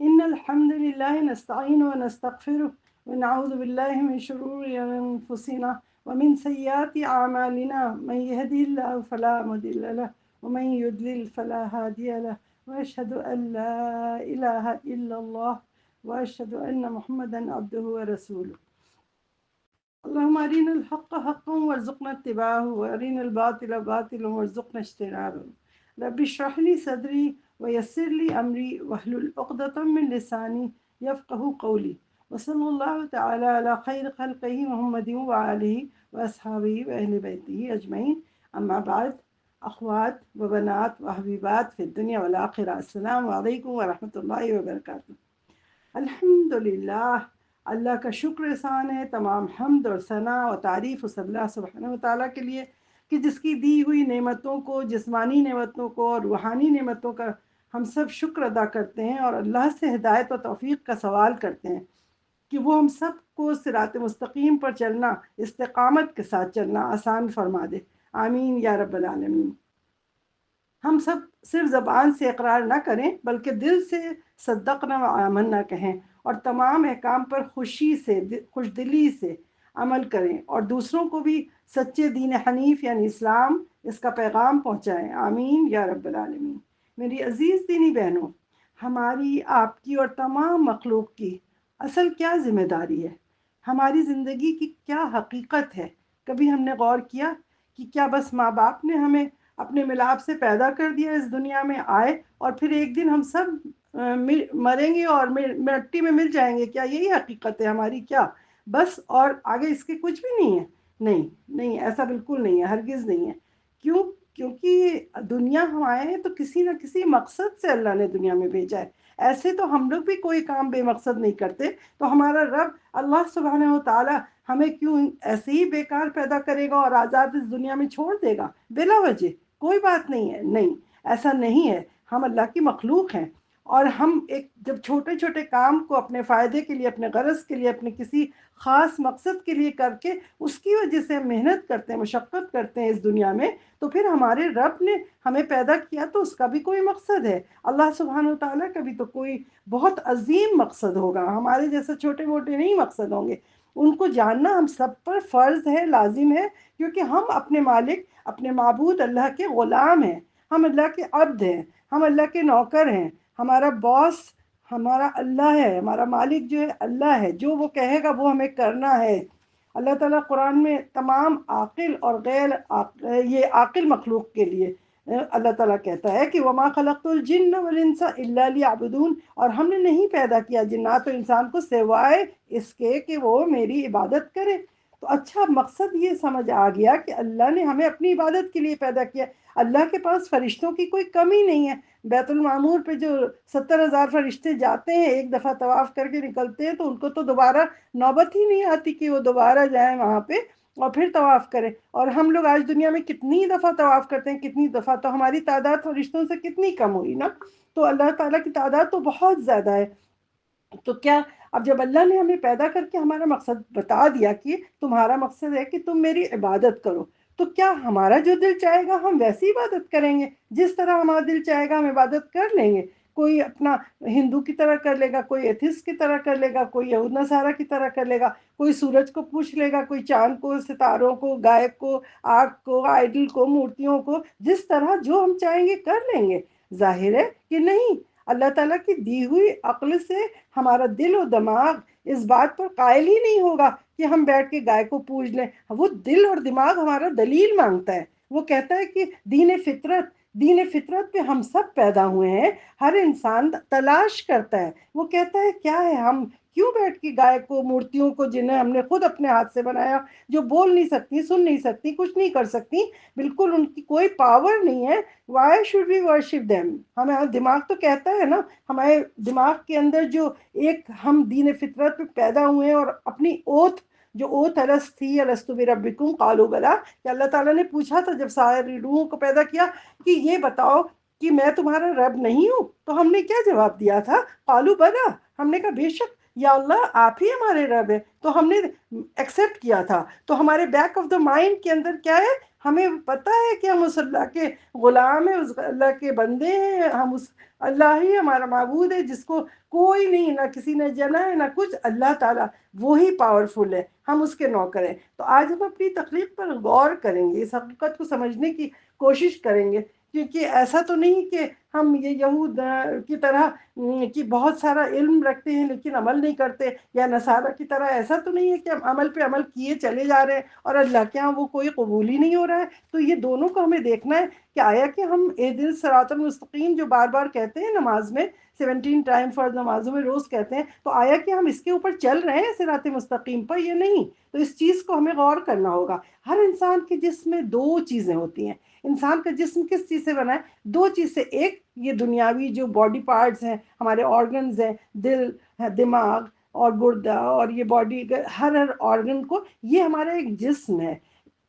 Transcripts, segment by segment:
إن الحمد لله نستعينه ونستغفره ونعوذ بالله من شرور أنفسنا ومن سيئات أعمالنا من يهدي الله فلا مضل له ومن يضلل فلا هادي له وأشهد أن لا إله إلا الله وأشهد أن محمدا عبده ورسوله اللهم أرنا الحق حقا وارزقنا اتباعه وأرنا الباطل باطلا وارزقنا اجتنابه رب اشرح لي صدري ويسر لي أمري واحلل عقدة من لساني يفقه قولي وصلى الله تعالى على خير خلقه محمد وآله وأصحابه وأهل بيته أجمعين أما بعد أخوات وبنات وحبيبات في الدنيا والآخرة السلام عليكم ورحمة الله وبركاته الحمدللہ اللہ کا شکر احسان ہے، تمام حمد اور ثنا و تعریف اس اللہ سبحانہ و تعالیٰ کے لیے کہ جس کی دی ہوئی نعمتوں کو، جسمانی نعمتوں کو اور روحانی نعمتوں کا ہم سب شکر ادا کرتے ہیں اور اللہ سے ہدایت و توفیق کا سوال کرتے ہیں کہ وہ ہم سب کو صراط مستقیم پر چلنا، استقامت کے ساتھ چلنا آسان فرما دے، آمین یا رب العالمین۔ ہم سب صرف زبان سے اقرار نہ کریں بلکہ دل سے صدقنا و آمنا کہیں اور تمام احکام پر خوش دلی سے عمل کریں اور دوسروں کو بھی سچے دین حنیف یعنی اسلام اس کا پیغام پہنچائیں، آمین یا رب العالمین۔ میری عزیز دینی بہنوں، ہماری، آپ کی اور تمام مخلوق کی اصل کیا ذمہ داری ہے؟ ہماری زندگی کی کیا حقیقت ہے؟ کبھی ہم نے غور کیا کہ کیا بس ماں باپ نے ہمیں اپنے ملاپ سے پیدا کر دیا، اس دنیا میں آئے اور پھر ایک دن ہم سب مریں گے اور مٹی میں مل جائیں گے؟ کیا یہی حقیقت ہے ہماری؟ کیا بس اور آگے اس کے کچھ بھی نہیں ہے؟ نہیں نہیں، ایسا بالکل نہیں ہے، ہرگز نہیں ہے۔ کیوں؟ کیونکہ دنیا ہم آئے ہیں تو کسی نہ کسی مقصد سے اللہ نے دنیا میں بھیجا ہے۔ ایسے تو ہم لوگ بھی کوئی کام بے مقصد نہیں کرتے، تو ہمارا رب اللہ سبحانہ و تعالی ہمیں کیوں ایسے ہی بیکار پیدا کرے گا اور آزاد اس دنیا میں چھوڑ دے گا بلا وجہ؟ کوئی بات نہیں ہے، نہیں، ایسا نہیں ہے۔ ہم اللہ کی مخلوق ہیں اور ہم ایک جب چھوٹے چھوٹے کام کو اپنے فائدے کے لیے، اپنے غرض کے لیے، اپنے کسی خاص مقصد کے لیے کر کے اس کی وجہ سے محنت کرتے ہیں، مشقت کرتے ہیں اس دنیا میں، تو پھر ہمارے رب نے ہمیں پیدا کیا تو اس کا بھی کوئی مقصد ہے۔ اللہ سبحانہ وتعالیٰ کا بھی تو کوئی بہت عظیم مقصد ہوگا، ہمارے جیسے چھوٹے موٹے نہیں مقصد ہوں گے۔ ان کو جاننا ہم سب پر فرض ہے، لازم ہے، کیونکہ ہم اپنے مالک، اپنے معبود اللہ کے غلام ہیں، ہم اللہ کے عبد ہیں، ہم اللہ کے نوکر ہیں۔ ہمارا باس ہمارا اللہ ہے، ہمارا مالک جو ہے اللہ ہے، جو وہ کہے گا وہ ہمیں کرنا ہے۔ اللہ تعالیٰ قرآن میں تمام عاقل اور غیر یہ عاقل مخلوق کے لیے اللہ تعالیٰ کہتا ہے کہ وَمَا خَلَقْتُ الْجِنَّ وَالْإِنسَ إِلَّا لِيَعْبُدُونَ، اور ہم نے نہیں پیدا کیا جنات و انسان کو سوائے اس کے کہ وہ میری عبادت کرے۔ تو اچھا مقصد یہ سمجھ آ گیا کہ اللہ نے ہمیں اپنی عبادت کے لیے پیدا کیا۔ اللہ کے پاس فرشتوں کی کوئی کمی نہیں ہے۔ بیت المعمور پہ جو 70,000 فرشتے جاتے ہیں، ایک دفعہ طواف کر کے نکلتے ہیں تو ان کو تو دوبارہ نوبت ہی نہیں آتی کہ وہ دوبارہ جائیں وہاں پہ اور پھر طواف کریں۔ اور ہم لوگ آج دنیا میں کتنی دفعہ طواف کرتے ہیں، کتنی دفعہ، تو ہماری تعداد فرشتوں سے کتنی کم ہوئی نا؟ تو اللہ تعالیٰ کی تعداد تو بہت زیادہ ہے۔ تو کیا اب جب اللہ نے ہمیں پیدا کر کے ہمارا مقصد بتا دیا کہ تمہارا مقصد ہے کہ تم میری عبادت کرو، تو کیا ہمارا جو دل چاہے گا ہم ویسی عبادت کریں گے؟ جس طرح ہمارا دل چاہے گا ہم عبادت کر لیں گے؟ کوئی اپنا ہندو کی طرح کر لے گا، کوئی ایتھسٹ کی طرح کر لے گا، کوئی یہود نصارہ کی طرح کر لے گا، کوئی سورج کو پوچھ لے گا، کوئی چاند کو، ستاروں کو، گائے کو، آگ کو، آئیڈل کو، مورتیوں کو، جس طرح جو ہم چاہیں گے کر لیں گے؟ ظاہر ہے کہ نہیں۔ اللہ تعالیٰ کی دی ہوئی عقل سے ہمارا دل و دماغ اس بات پر قائل ہی نہیں ہوگا کہ ہم بیٹھ کے گائے کو پوج لیں۔ وہ دل اور دماغ ہمارا دلیل مانگتا ہے، وہ کہتا ہے کہ دین فطرت پہ ہم سب پیدا ہوئے ہیں۔ ہر انسان تلاش کرتا ہے، وہ کہتا ہے کیا ہے، ہم کیوں بیٹھ کے گائے کو، مورتیوں کو جنہیں ہم نے خود اپنے ہاتھ سے بنایا، جو بول نہیں سکتی، سن نہیں سکتی، کچھ نہیں کر سکتی، بالکل ان کی کوئی پاور نہیں ہے، why should we worship them? ہمیں دماغ تو کہتا ہے نا، ہمارے دماغ کے اندر جو ایک ہم دین فطرت پہ پیدا ہوئے ہیں اور اپنی اوتھ، جو اوتھ الست تھی، الست بربکم قالوا بلا، کہ اللہ تعالیٰ نے پوچھا تھا جب ساری روحوں کو پیدا کیا کہ یہ بتاؤ کہ میں تمہارا رب نہیں ہوں؟ تو ہم نے کیا جواب دیا تھا؟ قالوا بلا، ہم نے کہا بے شک یا اللہ آپ ہی ہمارے رب ہیں۔ تو ہم نے ایکسیپٹ کیا تھا۔ تو ہمارے بیک آف دا مائنڈ کے اندر کیا ہے؟ ہمیں پتہ ہے کہ ہم اس اللہ کے غلام ہیں، اس اللہ کے بندے ہیں، ہم اس اللہ ہی ہمارا معبود ہے جس کو کوئی نہیں، نہ کسی نے جنا ہے نہ کچھ، اللہ تعالیٰ وہی پاورفل ہے، ہم اس کے نوکر ہیں۔ تو آج ہم اپنی تخلیق پر غور کریں گے، اس حقیقت کو سمجھنے کی کوشش کریں گے، کیونکہ ایسا تو نہیں کہ ہم یہ یہود کی طرح کہ بہت سارا علم رکھتے ہیں لیکن عمل نہیں کرتے، یا نصارہ کی طرح ایسا تو نہیں ہے کہ ہم عمل پہ عمل کیے چلے جا رہے ہیں اور اللہ کے ہاں وہ کوئی قبول ہی نہیں ہو رہا ہے۔ تو یہ دونوں کو ہمیں دیکھنا ہے کہ آیا کہ ہم اہدنا الصراط المستقیم جو بار بار کہتے ہیں نماز میں، 17 ٹائم فرض نمازوں میں روز کہتے ہیں، تو آیا کہ ہم اس کے اوپر چل رہے ہیں صراط مستقیم پر یا نہیں؟ تو اس چیز کو ہمیں غور کرنا ہوگا۔ ہر انسان کے جسم میں دو چیزیں ہوتی ہیں۔ انسان کا جسم کس چیز سے بنا ہے؟ دو چیز سے، ایک یہ دنیاوی جو باڈی پارٹس ہیں، ہمارے آرگنز ہیں، دل ہے، دماغ اور گردہ اور یہ باڈی ہر آرگن کو، یہ ہمارا ایک جسم ہے۔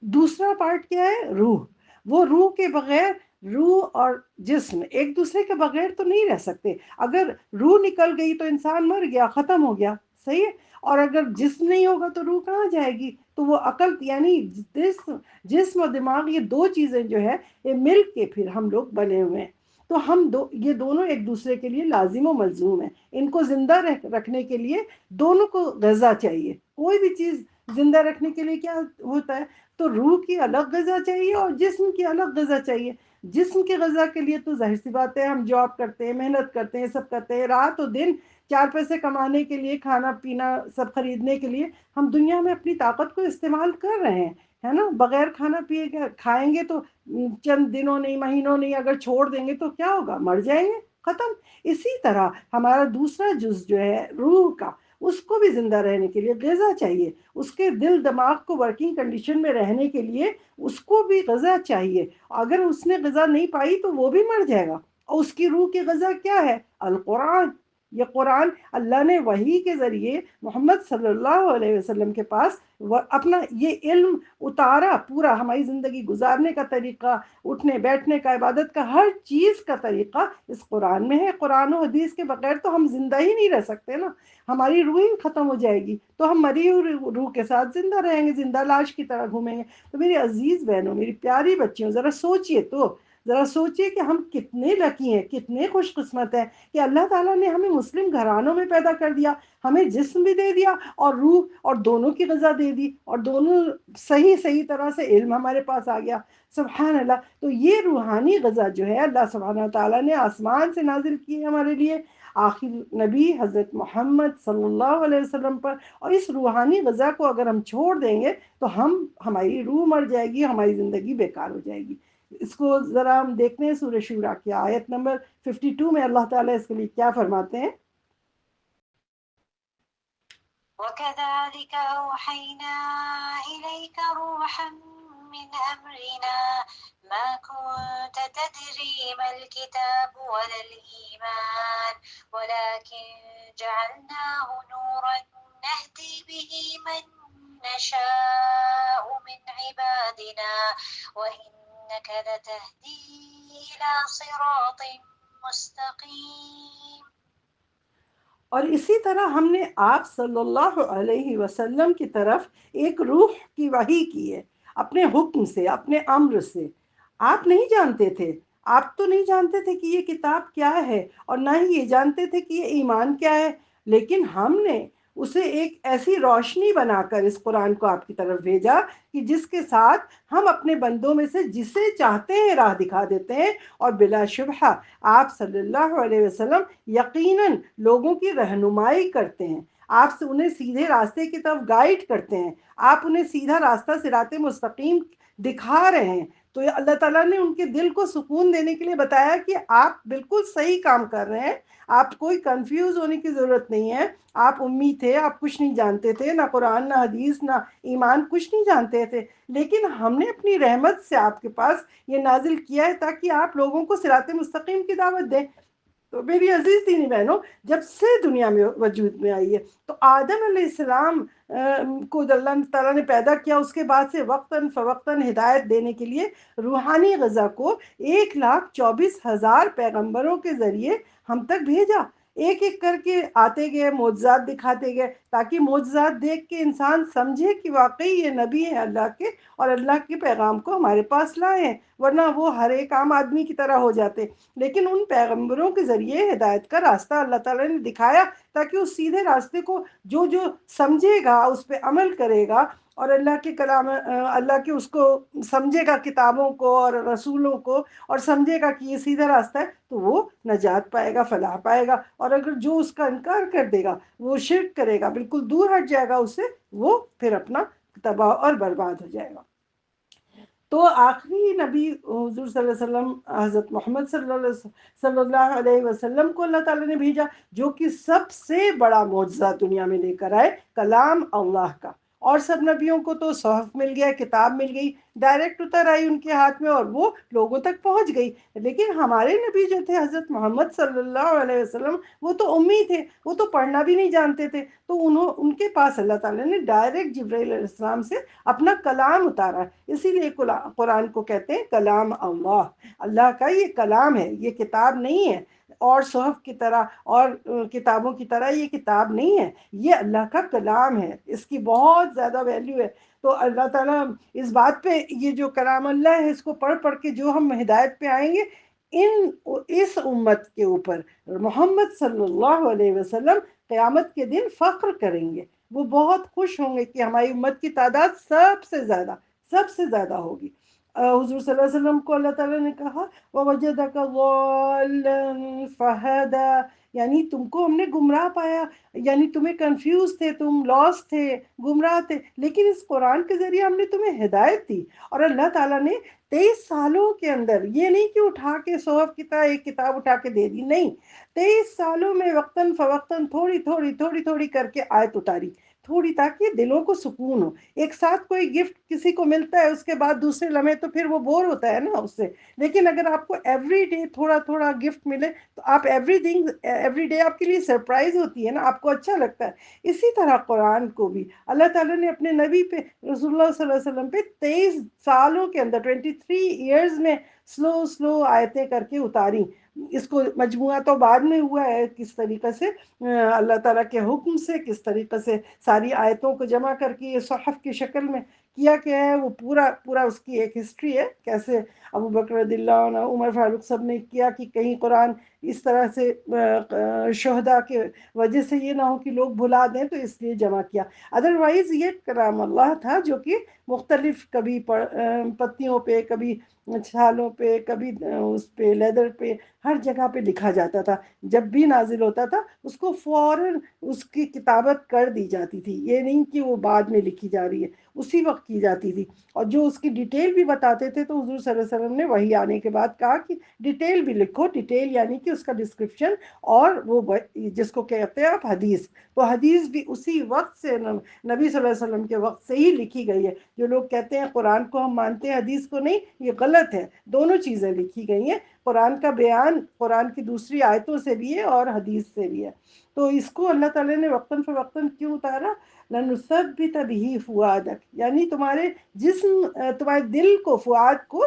دوسرا پارٹ کیا ہے؟ روح۔ وہ روح کے بغیر، روح اور جسم ایک دوسرے کے بغیر تو نہیں رہ سکتے۔ اگر روح نکل گئی تو انسان مر گیا، ختم ہو گیا، صحیح ہے؟ اور اگر جسم نہیں ہوگا تو روح کہاں جائے گی؟ تو وہ عقل یعنی جسم اور دماغ، یہ دو چیزیں جو ہے یہ مل کے پھر ہم لوگ بنے ہوئے ہیں۔ تو ہم یہ دونوں ایک دوسرے کے لیے لازم و ملزوم ہیں۔ ان کو زندہ رکھنے کے لیے دونوں کو غذا چاہیے۔ کوئی بھی چیز زندہ رکھنے کے لیے کیا ہوتا ہے؟ تو روح کی الگ غذا چاہیے اور جسم کی الگ غذا چاہیے۔ جسم کی غذا کے لیے تو ظاہر سی بات ہے ہم جاب کرتے ہیں، محنت کرتے ہیں، سب کرتے ہیں، رات و دن چار پیسے کمانے کے لیے، کھانا پینا سب خریدنے کے لیے ہم دنیا میں اپنی طاقت کو استعمال کر رہے ہیں، ہے نا؟ بغیر کھانا پیے کھائیں گے تو چند دنوں نہیں، مہینوں نہیں، اگر چھوڑ دیں گے تو کیا ہوگا؟ مر جائیں گے، ختم۔ اسی طرح ہمارا دوسرا جز جو ہے روح کا، اس کو بھی زندہ رہنے کے لیے غذا چاہیے، اس کے دل دماغ کو ورکنگ کنڈیشن میں رہنے کے لیے اس کو بھی غذا چاہیے۔ اگر اس نے غذا نہیں پائی تو وہ بھی مر جائے گا۔ اور اس کی روح کی غذا کیا ہے؟ القرآن۔ یہ قرآن اللہ نے وحی کے ذریعے محمد صلی اللہ علیہ وسلم کے پاس اپنا یہ علم اتارا، پورا ہماری زندگی گزارنے کا طریقہ، اٹھنے بیٹھنے کا، عبادت کا، ہر چیز کا طریقہ اس قرآن میں ہے۔ قرآن و حدیث کے بغیر تو ہم زندہ ہی نہیں رہ سکتے نا، ہماری روح ہی ختم ہو جائے گی، تو ہم مری ہوئی روح کے ساتھ زندہ رہیں گے، زندہ لاش کی طرح گھومیں گے۔ تو میری عزیز بہنوں، میری پیاری بچیوں، ذرا سوچئے تو، ذرا سوچئے کہ ہم کتنے لکی ہیں، کتنے خوش قسمت ہیں کہ اللہ تعالیٰ نے ہمیں مسلم گھرانوں میں پیدا کر دیا، ہمیں جسم بھی دے دیا اور روح، اور دونوں کی غذا دے دی، اور دونوں صحیح طرح سے علم ہمارے پاس آ گیا۔ سبحان اللہ۔ تو یہ روحانی غذا جو ہے اللہ سبحانہ وتعالیٰ نے آسمان سے نازل کی ہے ہمارے لیے، آخر نبی حضرت محمد صلی اللہ علیہ وسلم پر، اور اس روحانی غذا کو اگر ہم چھوڑ دیں گے تو ہماری روح مر جائے گی، ہماری زندگی بیکار ہو جائے گی۔ اس کو ذرا ہم دیکھتے ہیں سورہ شورى کی آیت نمبر 52 میں اللہ تعالیٰ اس کے لیے کیا فرماتے ہیں؟ وَكَذَلِكَ أَوْحَيْنَا إِلَيْكَ رُوحًا مِّنْ أَمْرِنَا مَا كُنتَ تَدْرِي مَا الْكِتَابُ وَلَا الْإِيمَانُ وَلَكِنْ جَعَلْنَاهُ نُورًا نَهْدِي بِهِ مَن نَّشَاءُ مِنْ عِبَادِنَا وَإِنَّكَ لَتَهْدِي إِلَى صِرَاطٍ مُّسْتَقِيمٍ۔ اور اسی طرح ہم نے آپ صلی اللہ علیہ وسلم کی طرف ایک روح کی وحی کی ہے، اپنے حکم سے، اپنے امر سے۔ آپ نہیں جانتے تھے، آپ تو نہیں جانتے تھے کہ یہ کتاب کیا ہے، اور نہ ہی یہ جانتے تھے کہ یہ ایمان کیا ہے، لیکن ہم نے اسے ایک ایسی روشنی بنا کر اس قرآن کو آپ کی طرف بھیجا کہ جس کے ساتھ ہم اپنے بندوں میں سے جسے چاہتے ہیں راہ دکھا دیتے ہیں، اور بلا شبہ آپ صلی اللہ علیہ وسلم یقیناً لوگوں کی رہنمائی کرتے ہیں، آپ سے انہیں سیدھے راستے کی طرف گائیڈ کرتے ہیں، آپ انہیں سیدھا راستہ صراط مستقیم دکھا رہے ہیں۔ تو یہ اللہ تعالیٰ نے ان کے دل کو سکون دینے کے لیے بتایا کہ آپ بالکل صحیح کام کر رہے ہیں، آپ کوئی کنفیوز ہونے کی ضرورت نہیں ہے۔ آپ امی تھے، آپ کچھ نہیں جانتے تھے، نہ قرآن، نہ حدیث، نہ ایمان، کچھ نہیں جانتے تھے، لیکن ہم نے اپنی رحمت سے آپ کے پاس یہ نازل کیا ہے تاکہ آپ لوگوں کو صراط مستقیم کی دعوت دیں۔ تو میری عزیز دینی بہنوں، جب سے دنیا میں وجود میں آئی ہے تو آدم علیہ السلام کو اللہ تعالیٰ نے پیدا کیا، اس کے بعد سے وقتاً فوقتاً ہدایت دینے کے لیے روحانی غذا کو 1,24,000 پیغمبروں کے ذریعے ہم تک بھیجا۔ ایک ایک کر کے آتے گئے، معجزات دکھاتے گئے، تاکہ معجزات دیکھ کے انسان سمجھے کہ واقعی یہ نبی ہیں اللہ کے، اور اللہ کے پیغام کو ہمارے پاس لائے ہیں، ورنہ وہ ہر ایک عام آدمی کی طرح ہو جاتے۔ لیکن ان پیغمبروں کے ذریعے ہدایت کا راستہ اللہ تعالیٰ نے دکھایا، تاکہ اس سیدھے راستے کو جو جو سمجھے گا اس پہ عمل کرے گا، اور اللہ کے کلام، اللہ کے اس کو سمجھے گا، کتابوں کو اور رسولوں کو، اور سمجھے گا کہ یہ سیدھا راستہ ہے، تو وہ نجات پائے گا، فلاح پائے گا۔ اور اگر جو اس کا انکار کر دے گا، وہ شرک کرے گا، بالکل دور ہٹ جائے گا اس سے، وہ پھر اپنا تباہ اور برباد ہو جائے گا۔ تو آخری نبی حضور صلی اللہ علیہ وسلم، حضرت محمد صلی اللہ علیہ وسلم کو اللہ تعالیٰ نے بھیجا، جو کہ سب سے بڑا معجزہ دنیا میں لے کر آئے، کلام اللہ کا۔ اور سب نبیوں کو تو صحف مل گیا، کتاب مل گئی، ڈائریکٹ اتر آئی ان کے ہاتھ میں، اور وہ لوگوں تک پہنچ گئی۔ لیکن ہمارے نبی جو تھے حضرت محمد صلی اللہ علیہ وسلم، وہ تو امی تھے، وہ تو پڑھنا بھی نہیں جانتے تھے، تو ان کے پاس اللہ تعالیٰ نے ڈائریکٹ جبرائیل علیہ السلام سے اپنا کلام اتارا۔ اسی لیے قرآن کو کہتے ہیں کلام اللہ، اللہ کا یہ کلام ہے، یہ کتاب نہیں ہے، اور صحف کی طرح اور کتابوں کی طرح یہ کتاب نہیں ہے، یہ اللہ کا کلام ہے، اس کی بہت زیادہ ویلیو ہے۔ تو اللہ تعالیٰ اس بات پہ، یہ جو کلام اللہ ہے، اس کو پڑھ پڑھ کے جو ہم ہدایت پہ آئیں گے، اس امت کے اوپر محمد صلی اللہ علیہ وسلم قیامت کے دن فخر کریں گے، وہ بہت خوش ہوں گے کہ ہماری امت کی تعداد سب سے زیادہ ہوگی۔ حضور صلی اللہ علیہ وسلم کو اللہ تعالیٰ نے کہا وَوَجَدَكَ ضَالًّا فَهَدَىٰ، یعنی تم کو ہم نے گمراہ پایا، یعنی تمہیں کنفیوز تھے، تم لاس تھے، گمراہ تھے، لیکن اس قرآن کے ذریعے ہم نے تمہیں ہدایت دی۔ اور اللہ تعالیٰ نے 23 سالوں کے اندر، یہ نہیں کہ اٹھا کے صحف کی طرح ایک کتاب اٹھا کے دے دی، نہیں، 23 سالوں میں وقتاً فوقتاً تھوڑی تھوڑی تھوڑی تھوڑی کر کے آیت اتاری، تھوڑی، تاکہ دلوں کو سکون ہو۔ ایک ساتھ کوئی گفٹ کسی کو ملتا ہے، اس کے بعد دوسرے لمحے تو پھر وہ بور ہوتا ہے نا اس سے، لیکن اگر آپ کو ایوری ڈے تھوڑا تھوڑا گفٹ ملے، تو آپ ایوری ڈے آپ کے لیے سرپرائز ہوتی ہے نا، آپ کو اچھا لگتا ہے۔ اسی طرح قرآن کو بھی اللہ تعالیٰ نے اپنے نبی پہ، رسول اللہ صلی اللہ علیہ وسلم پہ 23 سالوں کے اندر، 23 ایئرز میں سلو آیتیں کر کے اتاری۔ اس کو مجموعہ تو بعد میں ہوا ہے، کس طریقے سے اللہ تعالیٰ کے حکم سے، کس طریقے سے ساری آیتوں کو جمع کر کے یہ صحف کی شکل میں کیا ہے، وہ پورا اس کی ایک ہسٹری ہے، کیسے ابو بکر رضی اللہ عنہ، عمر فاروق سب نے کیا کہ کہیں قرآن اس طرح سے شہداء کے وجہ سے یہ نہ ہو کہ لوگ بھلا دیں، تو اس لیے جمع کیا۔ ادروائز یہ کلام اللہ تھا، جو کہ مختلف، کبھی پتیوں پہ، کبھی چھالوں پہ، کبھی اس پہ لیدر پہ، ہر جگہ پہ لکھا جاتا تھا۔ جب بھی نازل ہوتا تھا اس کو فوراً اس کی کتابت کر دی جاتی تھی، یہ نہیں کہ وہ بعد میں لکھی جا رہی ہے، اسی وقت کی جاتی تھی۔ اور جو اس کی ڈیٹیل بھی بتاتے تھے، تو حضور صلی اللہ علیہ وسلم نے وحی آنے کے بعد کہا کہ ڈیٹیل بھی لکھو، ڈیٹیل یعنی کہ اس کا ڈسکرپشن، اور وہ جس کو کہتے ہیں آپ حدیث، تو حدیث بھی اسی وقت سے، نبی صلی اللہ علیہ وسلم کے وقت سے ہی لکھی گئی ہے۔ جو لوگ کہتے ہیں قرآن کو ہم مانتے ہیں حدیث کو نہیں، یہ غلط ہے، دونوں چیزیں لکھی گئی ہیں، قرآن کا بیان قرآن کی دوسری آیتوں سے بھی ہے اور حدیث سے بھی ہے۔ تو اس کو اللہ تعالیٰ نے وقتاً فوقتاً کیوں اتارا؟ لَنُثَبِّتَ بِهِ فُؤَادَكَ، یعنی تمہارے جسم، تمہارے دل کو، فؤاد کو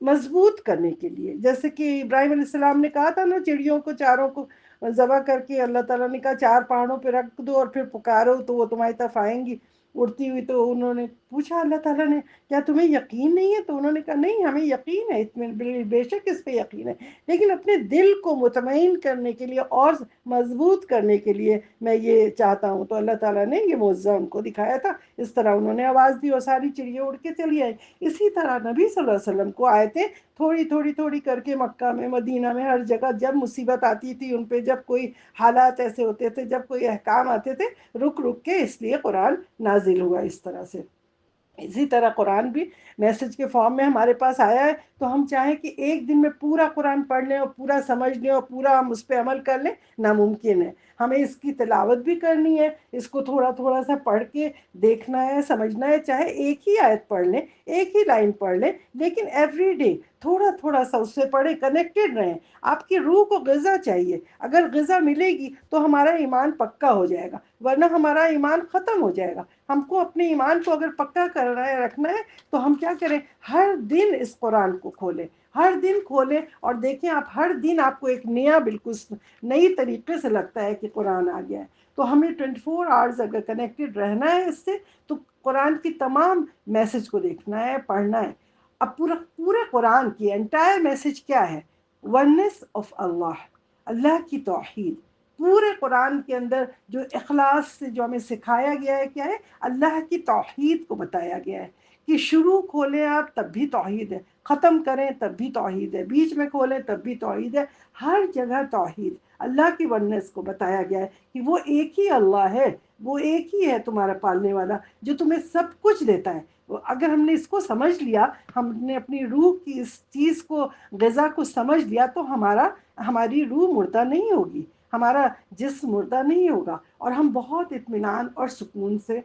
مضبوط کرنے کے لیے۔ جیسے کہ ابراہیم علیہ السلام نے کہا تھا نا، چڑیوں کو چاروں کو ذبح کر کے اللہ تعالیٰ نے کہا 4 پہاڑوں پہ رکھ دو اور پھر پکارو تو وہ تمہاری طرف آئیں گی اڑتی ہوئی۔ تو انہوں نے پوچھا اللہ تعالیٰ نے، کیا تمہیں یقین نہیں ہے؟ تو انہوں نے کہا نہیں، ہمیں یقین ہے، بے شک اس پہ یقین ہے، لیکن اپنے دل کو مطمئن کرنے کے لیے اور مضبوط کرنے کے لیے میں یہ چاہتا ہوں۔ تو اللہ تعالیٰ نے یہ معجزہ ان کو دکھایا تھا، اس طرح انہوں نے آواز دی اور ساری چڑیاں اڑ کے چلی آئی۔ اسی طرح نبی صلی اللہ علیہ وسلم کو آیتیں تھوڑی تھوڑی تھوڑی کر کے مکہ میں، مدینہ میں، ہر جگہ جب مصیبت آتی تھی ان پہ، جب کوئی حالات ایسے ہوتے تھے، جب کوئی احکام آتے تھے، رک رک کے، اس لیے قرآن نازل ہوا اس طرح سے۔ اسی طرح قرآن بھی میسج کے فارم میں ہمارے پاس آیا ہے، تو ہم چاہیں کہ ایک دن میں پورا قرآن پڑھ لیں اور پورا سمجھ لیں اور پورا ہم اس پہ عمل کر لیں، ناممکن ہے۔ ہمیں اس کی تلاوت بھی کرنی ہے، اس کو تھوڑا تھوڑا سا پڑھ کے دیکھنا ہے، سمجھنا ہے، چاہے ایک ہی آیت پڑھ لیں، ایک ہی لائن پڑھ لیں، لیکن ایوری ڈے تھوڑا تھوڑا سا اس سے پڑھیں، کنیکٹڈ رہیں. آپ کی روح کو غذا چاہیے. اگر غذا ملے گی تو ہمارا ایمان پکا ہو جائے گا، ورنہ ہمارا ایمان ختم ہو جائے گا. ہم کو اپنے ایمان کو اگر پکا کرنا ہے، رکھنا ہے، تو ہم کیا کریں؟ ہر دن اس قرآن کو کھولیں، ہر دن کھولیں اور دیکھیں. آپ ہر دن آپ کو ایک نیا، بالکل نئی طریقے سے لگتا ہے کہ قرآن آ گیا ہے. تو ہمیں 24 آورز اگر کنیکٹڈ رہنا ہے اس سے، تو قرآن کی تمام میسج کو دیکھنا ہے، پڑھنا ہے. اب پورے قرآن کی انٹائر میسج کیا ہے؟ ونس آف اللہ، اللہ کی توحید. پورے قرآن کے اندر جو اخلاص سے جو ہمیں سکھایا گیا ہے، کیا ہے؟ اللہ کی توحید کو بتایا گیا ہے کہ شروع کھولیں آپ تب بھی توحید ہے، ختم کریں تب بھی توحید ہے، بیچ میں کھولیں تب بھی توحید ہے. ہر جگہ توحید، اللہ کی ونس کو بتایا گیا ہے کہ وہ ایک ہی اللہ ہے، وہ ایک ہی ہے تمہارا پالنے والا جو تمہیں سب کچھ دیتا ہے. اگر ہم نے اس کو سمجھ لیا، ہم نے اپنی روح کی اس چیز کو، غذا کو سمجھ لیا، تو ہماری روح مردہ نہیں ہوگی، ہمارا جسم مردہ نہیں ہوگا، اور ہم بہت اطمینان اور سکون سے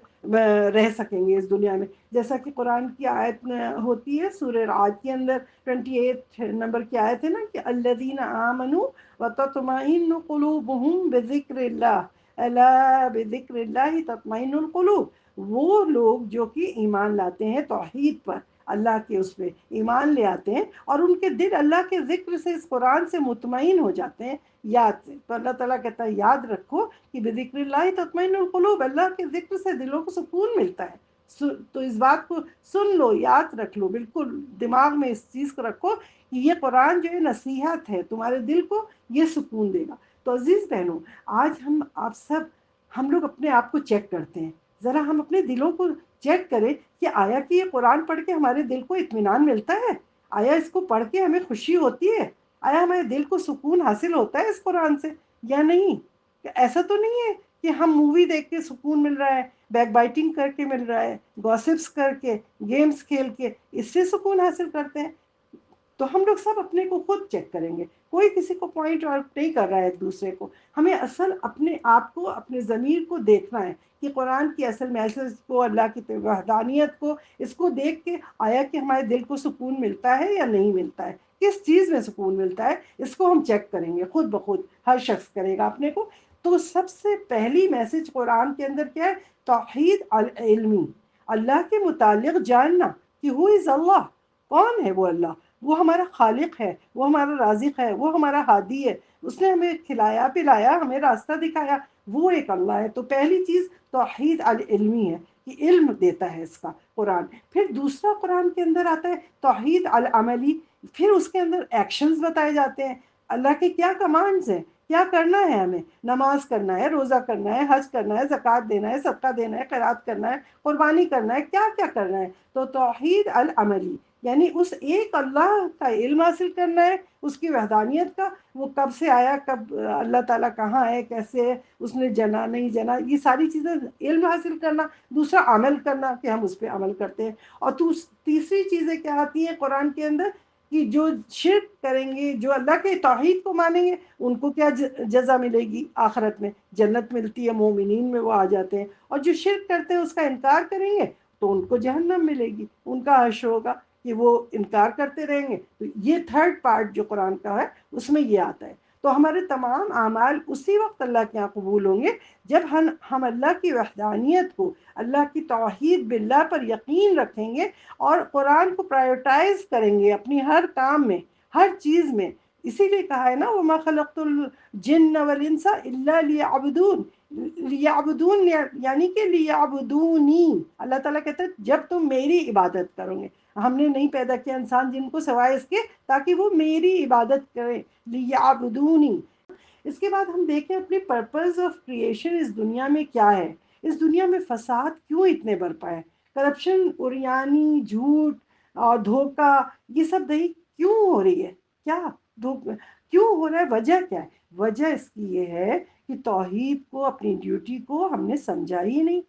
رہ سکیں گے اس دنیا میں. جیسا کہ قرآن کی آیت ہوتی ہے سورہ رعد کے اندر، 28 نمبر کی آیت ہے نا، کہ الذین آمنوا وتطمئن قلوبهم بذکر اللہ الا بذکر اللہ تطمئن القلوب. وہ لوگ جو کہ ایمان لاتے ہیں توحید پر، اللہ کے اس پہ ایمان لے آتے ہیں، اور ان کے دل اللہ کے ذکر سے، اس قرآن سے مطمئن ہو جاتے ہیں، یاد سے. تو اللہ تعالیٰ کہتا ہے یاد رکھو کہ بذکر اللہ تطمئن القلوب، اللہ کے ذکر سے دلوں کو سکون ملتا ہے. تو اس بات کو سن لو، یاد رکھ لو، بالکل دماغ میں اس چیز کو رکھو کہ یہ قرآن جو ہے نصیحت ہے، تمہارے دل کو یہ سکون دے گا. تو عزیز بہنوں، آج ہم لوگ اپنے آپ کو چیک کرتے ہیں. ذرا ہم اپنے دلوں کو چیک کریں کہ آیا کہ یہ قرآن پڑھ کے ہمارے دل کو اطمینان ملتا ہے؟ آیا اس کو پڑھ کے ہمیں خوشی ہوتی ہے؟ آیا ہمارے دل کو سکون حاصل ہوتا ہے اس قرآن سے یا نہیں؟ ایسا تو نہیں ہے کہ ہم مووی دیکھ کے سکون مل رہا ہے، بیک بائٹنگ کر کے مل رہا ہے، گوسپس کر کے، گیمز کھیل کے اس سے سکون حاصل کرتے ہیں. تو ہم لوگ سب اپنے کو خود چیک کریں گے. کوئی کسی کو پوائنٹ آؤٹ نہیں کر رہا ہے ایک دوسرے کو. ہمیں اصل اپنے آپ کو، اپنے ضمیر کو دیکھنا ہے کہ قرآن کی اصل میسج کو، اللہ کی وحدانیت کو، اس کو دیکھ کے آیا کہ ہمارے دل کو سکون ملتا ہے یا نہیں ملتا ہے، کس چیز میں سکون ملتا ہے، اس کو ہم چیک کریں گے خود بخود. ہر شخص کرے گا اپنے کو. تو سب سے پہلی میسج قرآن کے اندر کیا ہے؟ توحید العلمی، اللہ کے متعلق جاننا کہ ہو از اللہ، کون ہے وہ اللہ. وہ ہمارا خالق ہے، وہ ہمارا رازق ہے، وہ ہمارا ہادی ہے، اس نے ہمیں کھلایا پلایا، ہمیں راستہ دکھایا، وہ ایک اللہ ہے. تو پہلی چیز توحید العلمی ہے کہ علم دیتا ہے اس کا قرآن. پھر دوسرا قرآن کے اندر آتا ہے توحید العملی. پھر اس کے اندر ایکشنز بتائے جاتے ہیں، اللہ کے کیا کمانڈز ہیں، کیا کرنا ہے ہمیں. نماز کرنا ہے، روزہ کرنا ہے، حج کرنا ہے، زکوٰۃ دینا ہے، صدقہ دینا ہے، خیرات کرنا ہے، قربانی کرنا ہے، کیا کیا کرنا ہے. تو توحید العملی یعنی اس ایک اللہ کا علم حاصل کرنا ہے، اس کی وحدانیت کا، وہ کب سے آیا، کب اللہ تعالیٰ کہاں ہے، کیسے ہے، اس نے جنا نہیں جنا، یہ ساری چیزیں علم حاصل کرنا. دوسرا عمل کرنا کہ ہم اس پہ عمل کرتے ہیں. اور تیسری چیزیں کیا آتی ہیں قرآن کے اندر کہ جو شرک کریں گے، جو اللہ کے توحید کو مانیں گے، ان کو کیا جزا ملے گی آخرت میں؟ جنت ملتی ہے، مومنین میں وہ آ جاتے ہیں. اور جو شرک کرتے ہیں، اس کا انکار کریں گے، تو ان کو جہنم ملے گی، ان کا حشر ہوگا کہ وہ انکار کرتے رہیں گے. تو یہ تھرڈ پارٹ جو قرآن کا ہے اس میں یہ آتا ہے. تو ہمارے تمام اعمال اسی وقت اللہ کے یہاں قبول ہوں گے جب ہم اللہ کی وحدانیت کو، اللہ کی توحید باللہ پر یقین رکھیں گے، اور قرآن کو پرائیورٹائز کریں گے اپنی ہر کام میں، ہر چیز میں. اسی لیے کہا ہے نا وَمَا خَلَقْتُ الْجِنَّ وَالْإِنسَ إِلَّا لِيَعْبُدُونِ. لیعبدون یعنی کہ لیعبدونی. اللہ تعالیٰ کہتا ہے جب تم میری عبادت کرو گے. ہم نے نہیں پیدا کیا انسان جن کو سوائے اس کے تاکہ وہ میری عبادت کریں، لیعبدونی. اس کے بعد ہم دیکھیں اپنے پرپز آف کریشن اس دنیا میں کیا ہے. اس دنیا میں فساد کیوں اتنے برپا ہے؟ کرپشن، اوریانی، جھوٹ اور دھوکہ، یہ سب نہیں کیوں ہو رہی ہے؟ کیا کیوں ہو رہا ہے؟ وجہ کیا ہے؟ وجہ اس کی یہ ہے کہ توحید کو، اپنی ڈیوٹی کو ہم نے سمجھا ہی نہیں.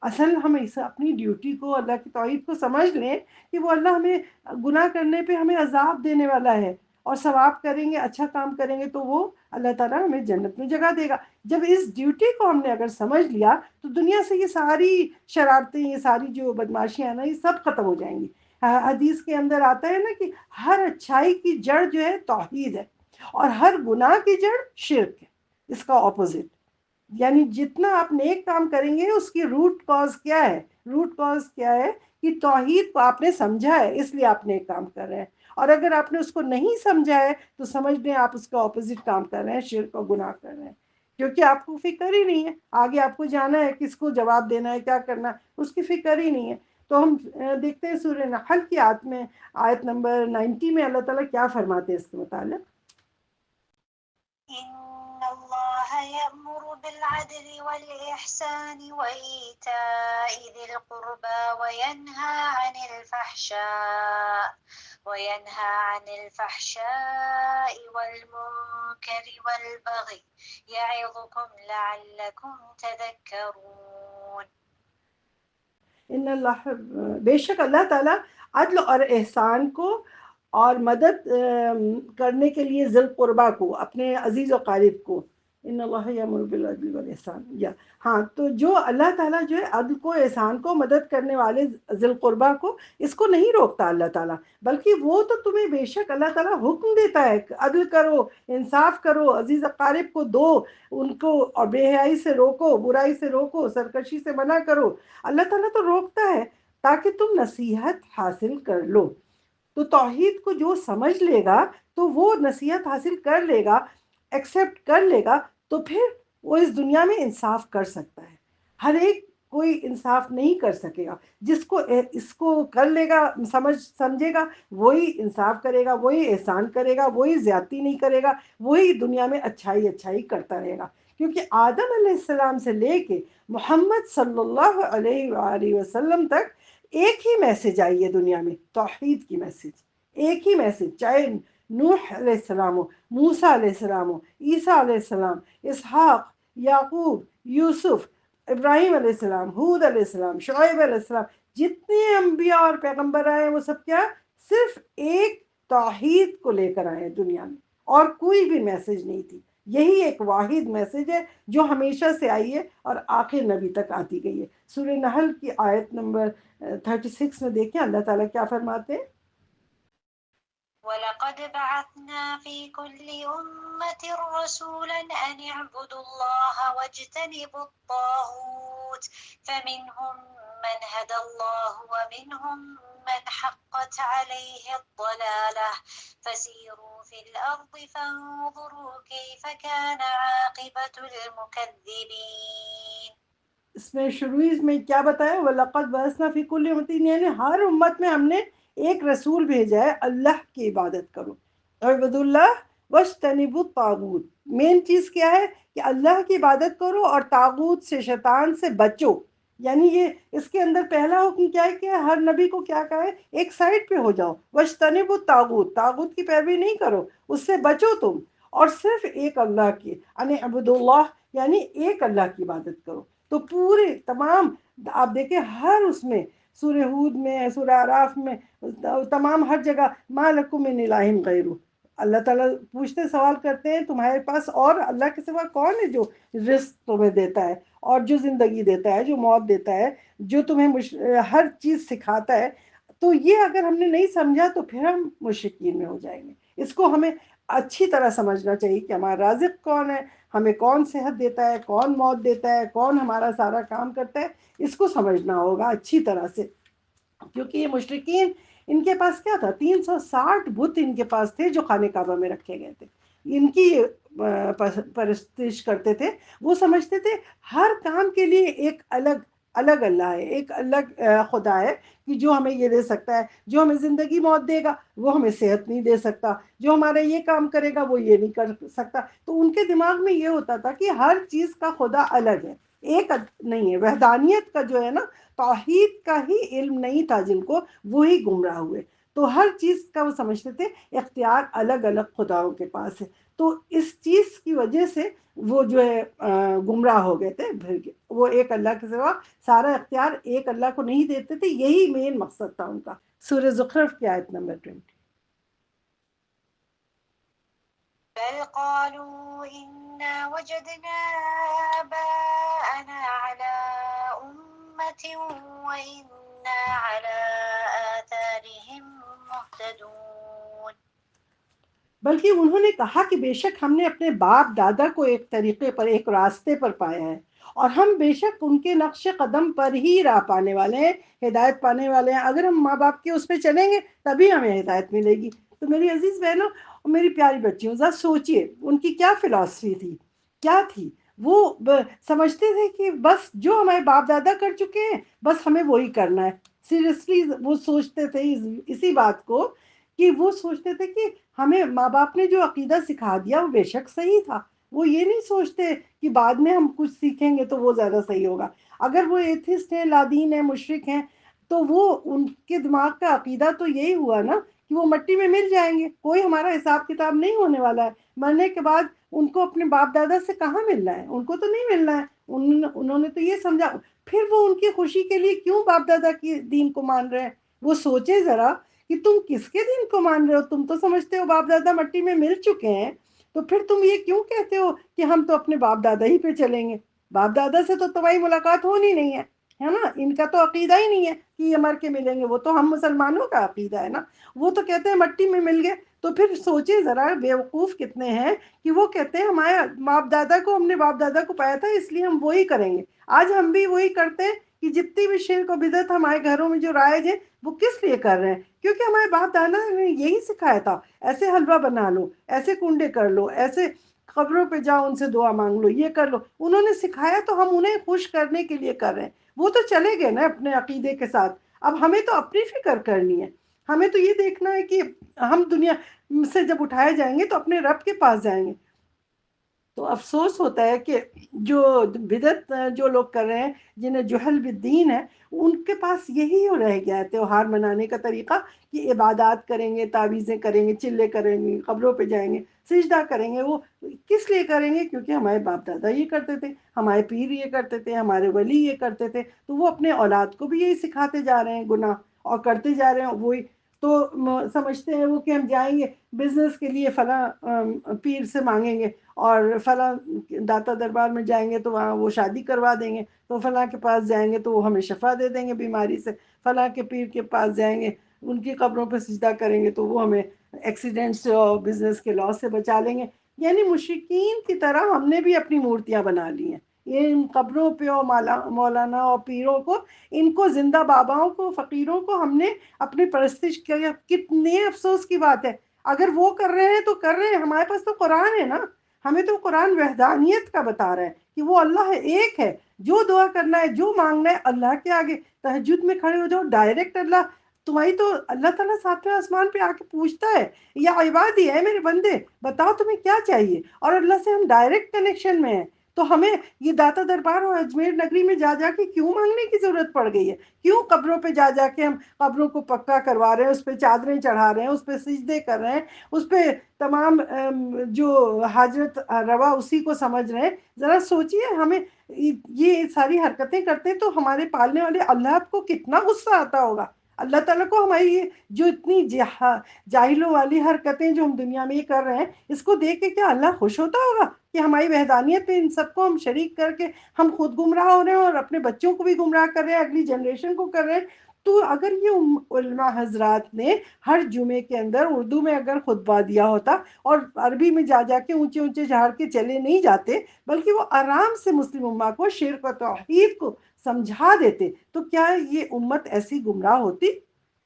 اصل ہم اپنی ڈیوٹی کو، اللہ کی توحید کو سمجھ لیں کہ وہ اللہ ہمیں گناہ کرنے پہ ہمیں عذاب دینے والا ہے، اور ثواب کریں گے، اچھا کام کریں گے تو وہ اللہ تعالیٰ ہمیں جنت میں جگہ دے گا. جب اس ڈیوٹی کو ہم نے اگر سمجھ لیا تو دنیا سے یہ ساری شرارتیں، یہ ساری جو بدماشیاں نا، یہ سب ختم ہو جائیں گی. حدیث کے اندر آتا ہے نا کہ ہر اچھائی کی جڑ جو ہے توحید ہے، اور ہر گناہ کی جڑ شرک ہے، اس کا اپوزٹ. یعنی جتنا آپ نیک کام کریں گے اس کی روٹ کاز کیا ہے؟ روٹ کاز کیا ہے کہ توحید کو آپ نے سمجھا ہے، اس لیے آپ نیک کام کر رہے ہیں. اور اگر آپ نے اس کو نہیں سمجھا ہے تو سمجھ لیں آپ اس کا اپوزٹ کام کر رہے ہیں، شرک و گناہ کر رہے ہیں، کیونککہ آپ کو فکر ہی نہیں ہے آگے آپ کو جانا ہے، کس کو جواب دینا ہے، کیا کرنا ہے، اس کی فکر ہی نہیں ہے. تو ہم دیکھتے ہیں سورہ نحل کی آیت میں، آیت نمبر 90 میں اللہ تعالیٰ کیا فرماتے ہیں اس کے متعلق. إن الله يأمر بالعدل والإحسان وإيتاء ذي القربى وينهى عن الفحشاء والمنكر والبغي يعظكم لعلكم تذكرون. ان اللہ، بے شک اللہ تعالیٰ عدل اور احسان کو اور مدد کرنے کے لیے ذی القربہ کو، اپنے عزیز و قارب کو، ان اللہ یامر بالعدل والاحسان، یا ہاں، تو جو اللہ تعالیٰ جو ہے عدل کو، احسان کو، مدد کرنے والے ذی القربہ کو، اس کو نہیں روکتا اللہ تعالیٰ، بلکہ وہ تو تمہیں بے شک اللہ تعالیٰ حکم دیتا ہے، عدل کرو، انصاف کرو، عزیز اقارب کو دو ان کو، اور بے حیائی سے روکو، برائی سے روکو، سرکشی سے منع کرو. اللہ تعالیٰ تو روکتا ہے تاکہ تم نصیحت حاصل کر لو. تو توحید کو جو سمجھ لے گا تو وہ نصیحت حاصل کر لے گا، ایکسیپٹ کر لے گا، تو پھر وہ اس دنیا میں انصاف کر سکتا ہے. ہر ایک کوئی انصاف نہیں کر سکے گا. جس کو اس کو کر لے گا، سمجھے گا، وہی انصاف کرے گا، وہی احسان کرے گا، وہی زیادتی نہیں کرے گا، وہی دنیا میں اچھائی اچھائی کرتا رہے گا. کیونکہ آدم علیہ السلام سے لے کے محمد صلی اللہ علیہ وآلہ وسلم تک ایک ہی میسج آئی ہے دنیا میں، توحید کی میسج. ایک ہی میسج، چاہے نوح علیہ السلام ہو، موسیٰ علیہ السلام ہو، عیسیٰ علیہ السلام، اسحاق، یعقوب، یوسف، ابراہیم علیہ السلام، ہود علیہ السلام، شعیب علیہ السلام، جتنے انبیاء اور پیغمبر آئے وہ سب کیا؟ صرف ایک توحید کو لے کر آئے دنیا میں، اور کوئی بھی میسج نہیں تھی. یہی ایک واحد میسج ہے جو ہمیشہ سے آئی ہے اور آخر نبی تک آتی گئی ہے. سورہ نحل کی آیت نمبر 36 میں دیکھیں اللہ تعالیٰ کیا فرماتے ہیں. وَلَقَدْ بَعَثْنَا فِي كُلِّ أُمَّةٍ رَسُولًا أَنِ اعْبُدُوا اللَّهَ وَاجْتَنِبُوا الطَّاغُوتَ فَمِنْهُمْ مَنْ هَدَى اللَّهُ وَمِنْهُمْ مَنْ حَقَّتْ عَلَيْهِ الضَّلَالَةُ فَسِيرُوا فِي الْأَرْضِ فَانظُرُوا كَيْفَ كَانَ عَاقِبَةُ الْمُكَذِّبِينَ. اس میں شروع میں کیا بتایا؟ وَلَقَدْ بَعَثْنَا فِي كُلِّ أُمَّةٍ، یعنی ہر امت میں ہم نے ایک رسول بھیجا ہے، اللہ کی عبادت کرو، اعبدوا اللہ واجتنبوا الطاغوت. مین چیز کیا ہے کہ اللہ کی عبادت کرو اور طاغوت سے، شیطان سے بچو. یعنی یہ اس کے اندر پہلا حکم کیا ہے کہ ہر نبی کو کیا کہا ہے؟ ایک سائڈ پہ ہو جاؤ، واجتنبوا الطاغوت، طاغوت کی پیروی نہیں کرو، اس سے بچو تم، اور صرف ایک اللہ کی، ان اعبدوا اللہ، یعنی ایک اللہ کی عبادت کرو. تو پورے تمام آپ دیکھیں ہر اس میں، سورہ ہود میں، سورہ اعراف میں، تمام ہر جگہ ما لکم من الہ غیرہ، اللہ تعالیٰ پوچھتے، سوال کرتے ہیں تمہارے پاس اور اللہ کے سوا کون ہے جو رزق تمہیں دیتا ہے، اور جو زندگی دیتا ہے، جو موت دیتا ہے، جو تمہیں ہر چیز سکھاتا ہے. تو یہ اگر ہم نے نہیں سمجھا تو پھر ہم مشرکین میں ہو جائیں گے. اس کو ہمیں اچھی طرح سمجھنا چاہیے کہ ہمارا رازق کون ہے، ہمیں کون صحت دیتا ہے، کون موت دیتا ہے، کون ہمارا سارا کام کرتا ہے. اس کو سمجھنا ہوگا اچھی طرح سے. کیونکہ یہ مشرکین، ان کے پاس کیا تھا؟ 360 بت ان کے پاس تھے جو خانہ کعبہ میں رکھے گئے تھے. ان کی پرستش کرتے تھے. وہ سمجھتے تھے ہر کام کے لیے ایک الگ الگ اللہ ہے، ایک الگ خدا ہے کہ جو ہمیں یہ دے سکتا ہے، جو ہمیں زندگی موت دے گا وہ ہمیں صحت نہیں دے سکتا، جو ہمارا یہ کام کرے گا وہ یہ نہیں کر سکتا. تو ان کے دماغ میں یہ ہوتا تھا کہ ہر چیز کا خدا الگ ہے، ایک نہیں ہے. وحدانیت کا جو ہے نا، توحید کا ہی علم نہیں تھا جن کو، وہی گمراہ ہوئے. تو ہر چیز کا وہ سمجھتے تھے اختیار الگ الگ خداؤں کے پاس ہے. تو اس چیز کی وجہ سے وہ جو ہے گمراہ ہو گئے تھے، پھر وہ ایک اللہ کے سوا سارا اختیار ایک اللہ کو نہیں دیتے تھے. یہی مین مقصد تھا ان کا. سورہ زخرف کی آیت نمبر 20. بل قالوا إنا وجدنا آباءنا على أمة وإنا على آثارهم مهتدون. بلکہ انہوں نے کہا کہ بے شک ہم نے اپنے باپ دادا کو ایک طریقے پر، ایک راستے پر پایا ہے، اور ہم بے شک ان کے نقش قدم پر ہی راہ پانے والے ہیں، ہدایت پانے والے ہیں۔ اگر ہم ماں باپ کے اس پہ چلیں گے تبھی ہمیں ہدایت ملے گی۔ تو میری عزیز بہنوں اور میری پیاری بچیوں، ذرا سوچئے ان کی کیا فلاسفی تھی، کیا تھی۔ وہ سمجھتے تھے کہ بس جو ہمارے باپ دادا کر چکے ہیں بس ہمیں وہی کرنا ہے۔ سیریسلی وہ سوچتے تھے اسی بات کو، کہ وہ سوچتے تھے کہ ہمیں ماں باپ نے جو عقیدہ سکھا دیا وہ بے شک صحیح تھا۔ وہ یہ نہیں سوچتے کہ بعد میں ہم کچھ سیکھیں گے تو وہ زیادہ صحیح ہوگا۔ اگر وہ ایتھسٹ ہیں، لادین ہیں، مشرک ہیں، تو وہ ان کے دماغ کا عقیدہ تو یہی ہوا نا کہ وہ مٹی میں مل جائیں گے، کوئی ہمارا حساب کتاب نہیں ہونے والا ہے۔ مرنے کے بعد ان کو اپنے باپ دادا سے کہاں ملنا ہے، ان کو تو نہیں ملنا ہے۔ انہوں نے تو یہ سمجھا، پھر وہ ان کی خوشی کے لیے کیوں باپ دادا کی دین کو مان رہے ہیں؟ وہ سوچے ذرا کہ تم کس کے دین کو مان رہے ہو؟ تم تو سمجھتے ہو باپ دادا مٹی میں مل چکے ہیں، تو پھر تم یہ کیوں کہتے ہو کہ ہم تو اپنے باپ دادا ہی پہ چلیں گے؟ باپ دادا سے تو تمہاری ملاقات ہونی نہیں ہے نا، ان کا تو عقیدہ ہی نہیں ہے کہ یہ مر کے ملیں گے۔ وہ تو ہم مسلمانوں کا عقیدہ ہے نا، وہ تو کہتے ہیں مٹی میں مل گئے۔ تو پھر سوچے ذرا بیوقوف کتنے ہیں کہ وہ کہتے ہیں ہمارے باپ دادا کو، ہم نے باپ دادا کو پایا تھا اس لیے ہم وہی کریں گے۔ آج ہم بھی وہی کرتے ہیں کہ جتنی بھی شرک و بدعت ہمارے گھروں میں جو رائج ہے وہ کس لیے کر رہے ہیں؟ کیونکہ ہمارے باپ دادا نے یہی سکھایا تھا، ایسے حلوہ بنا لو، ایسے کنڈے کر لو، ایسے قبروں پہ جاؤ ان سے دعا مانگ لو، یہ کر لو۔ انہوں نے سکھایا تو ہم انہیں خوش کرنے کے لیے کر رہے ہیں۔ وہ تو چلے گئے نا اپنے عقیدے کے ساتھ، اب ہمیں تو اپنی فکر کرنی ہے۔ ہمیں تو یہ دیکھنا ہے کہ ہم دنیا سے جب اٹھائے جائیں گے تو اپنے رب کے پاس جائیں گے۔ تو افسوس ہوتا ہے کہ جو بدعت جو لوگ کر رہے ہیں، جنہیں جہل بالدین ہے، ان کے پاس یہی ہو رہ گیا ہے تہوار منانے کا طریقہ، کہ عبادات کریں گے، تعویذیں کریں گے، چلے کریں گے، قبروں پہ جائیں گے، سجدہ کریں گے۔ وہ کس لیے کریں گے؟ کیونکہ ہمارے باپ دادا یہ کرتے تھے، ہمارے پیر یہ کرتے تھے، ہمارے ولی یہ کرتے تھے، تو وہ اپنے اولاد کو بھی یہی سکھاتے جا رہے ہیں گناہ، اور کرتے جا رہے ہیں وہی۔ تو سمجھتے ہیں وہ کہ ہم جائیں گے بزنس کے لیے فلاں پیر سے مانگیں گے، اور فلاں داتا دربار میں جائیں گے تو وہاں وہ شادی کروا دیں گے، تو فلاں کے پاس جائیں گے تو وہ ہمیں شفا دے دیں گے بیماری سے، فلاں کے پیر کے پاس جائیں گے، ان کی قبروں پہ سجدہ کریں گے تو وہ ہمیں ایکسیڈنٹ سے اور بزنس کے لاس سے بچا لیں گے۔ یعنی مشرکین کی طرح ہم نے بھی اپنی مورتیاں بنا لی ہیں۔ یہ ان قبروں پہ اور مولانا اور پیروں کو، ان کو، زندہ باباؤں کو، فقیروں کو ہم نے اپنی پرستش کیا۔ کتنے افسوس کی بات ہے، اگر وہ کر رہے ہیں تو کر رہے ہیں، ہمارے پاس تو قرآن ہے نا، ہمیں تو قرآن وحدانیت کا بتا رہا ہے کہ وہ اللہ ایک ہے، جو دعا کرنا ہے، جو مانگنا ہے اللہ کے آگے تہجد میں کھڑے ہو جاؤ، ڈائریکٹ اللہ تمہاری تو، اللہ تعالیٰ ساتویں آسمان پہ آ کے پوچھتا ہے، یا عبادی ہے میرے بندے بتاؤ تمہیں کیا چاہیے، اور اللہ سے ہم ڈائریکٹ کنیکشن میں ہیں۔ تو ہمیں یہ داتا دربار اور اجمیر نگری میں جا جا کے کیوں مانگنے کی ضرورت پڑ گئی ہے؟ کیوں قبروں پہ جا جا کے ہم قبروں کو پکا کروا رہے ہیں، اس پہ چادریں چڑھا رہے ہیں، اس پہ سجدے کر رہے ہیں، اس پہ تمام جو حاجت روا اسی کو سمجھ رہے ہیں؟ ذرا سوچئے، ہمیں یہ ساری حرکتیں کرتے تو ہمارے پالنے والے اللہ کو کتنا غصہ آتا ہوگا۔ اللہ تعالیٰ کو ہماری یہ جو اتنی جاہلوں والی حرکتیں جو ہم دنیا میں یہ کر رہے ہیں، اس کو دیکھ کے کیا اللہ خوش ہوتا ہوگا کہ ہماری وحدانیت پہ ان سب کو ہم شریک کر کے ہم خود گمراہ ہو رہے ہیں اور اپنے بچوں کو بھی گمراہ کر رہے ہیں، اگلی جنریشن کو کر رہے ہیں؟ تو اگر یہ علماء حضرات نے ہر جمعے کے اندر اردو میں اگر خطبہ دیا ہوتا، اور عربی میں جا جا کے اونچے اونچے جھاڑ کے چلے نہیں جاتے، بلکہ وہ آرام سے مسلم امہ کو شرک و توحید کو سمجھا دیتے، تو کیا یہ امت ایسی گمراہ ہوتی؟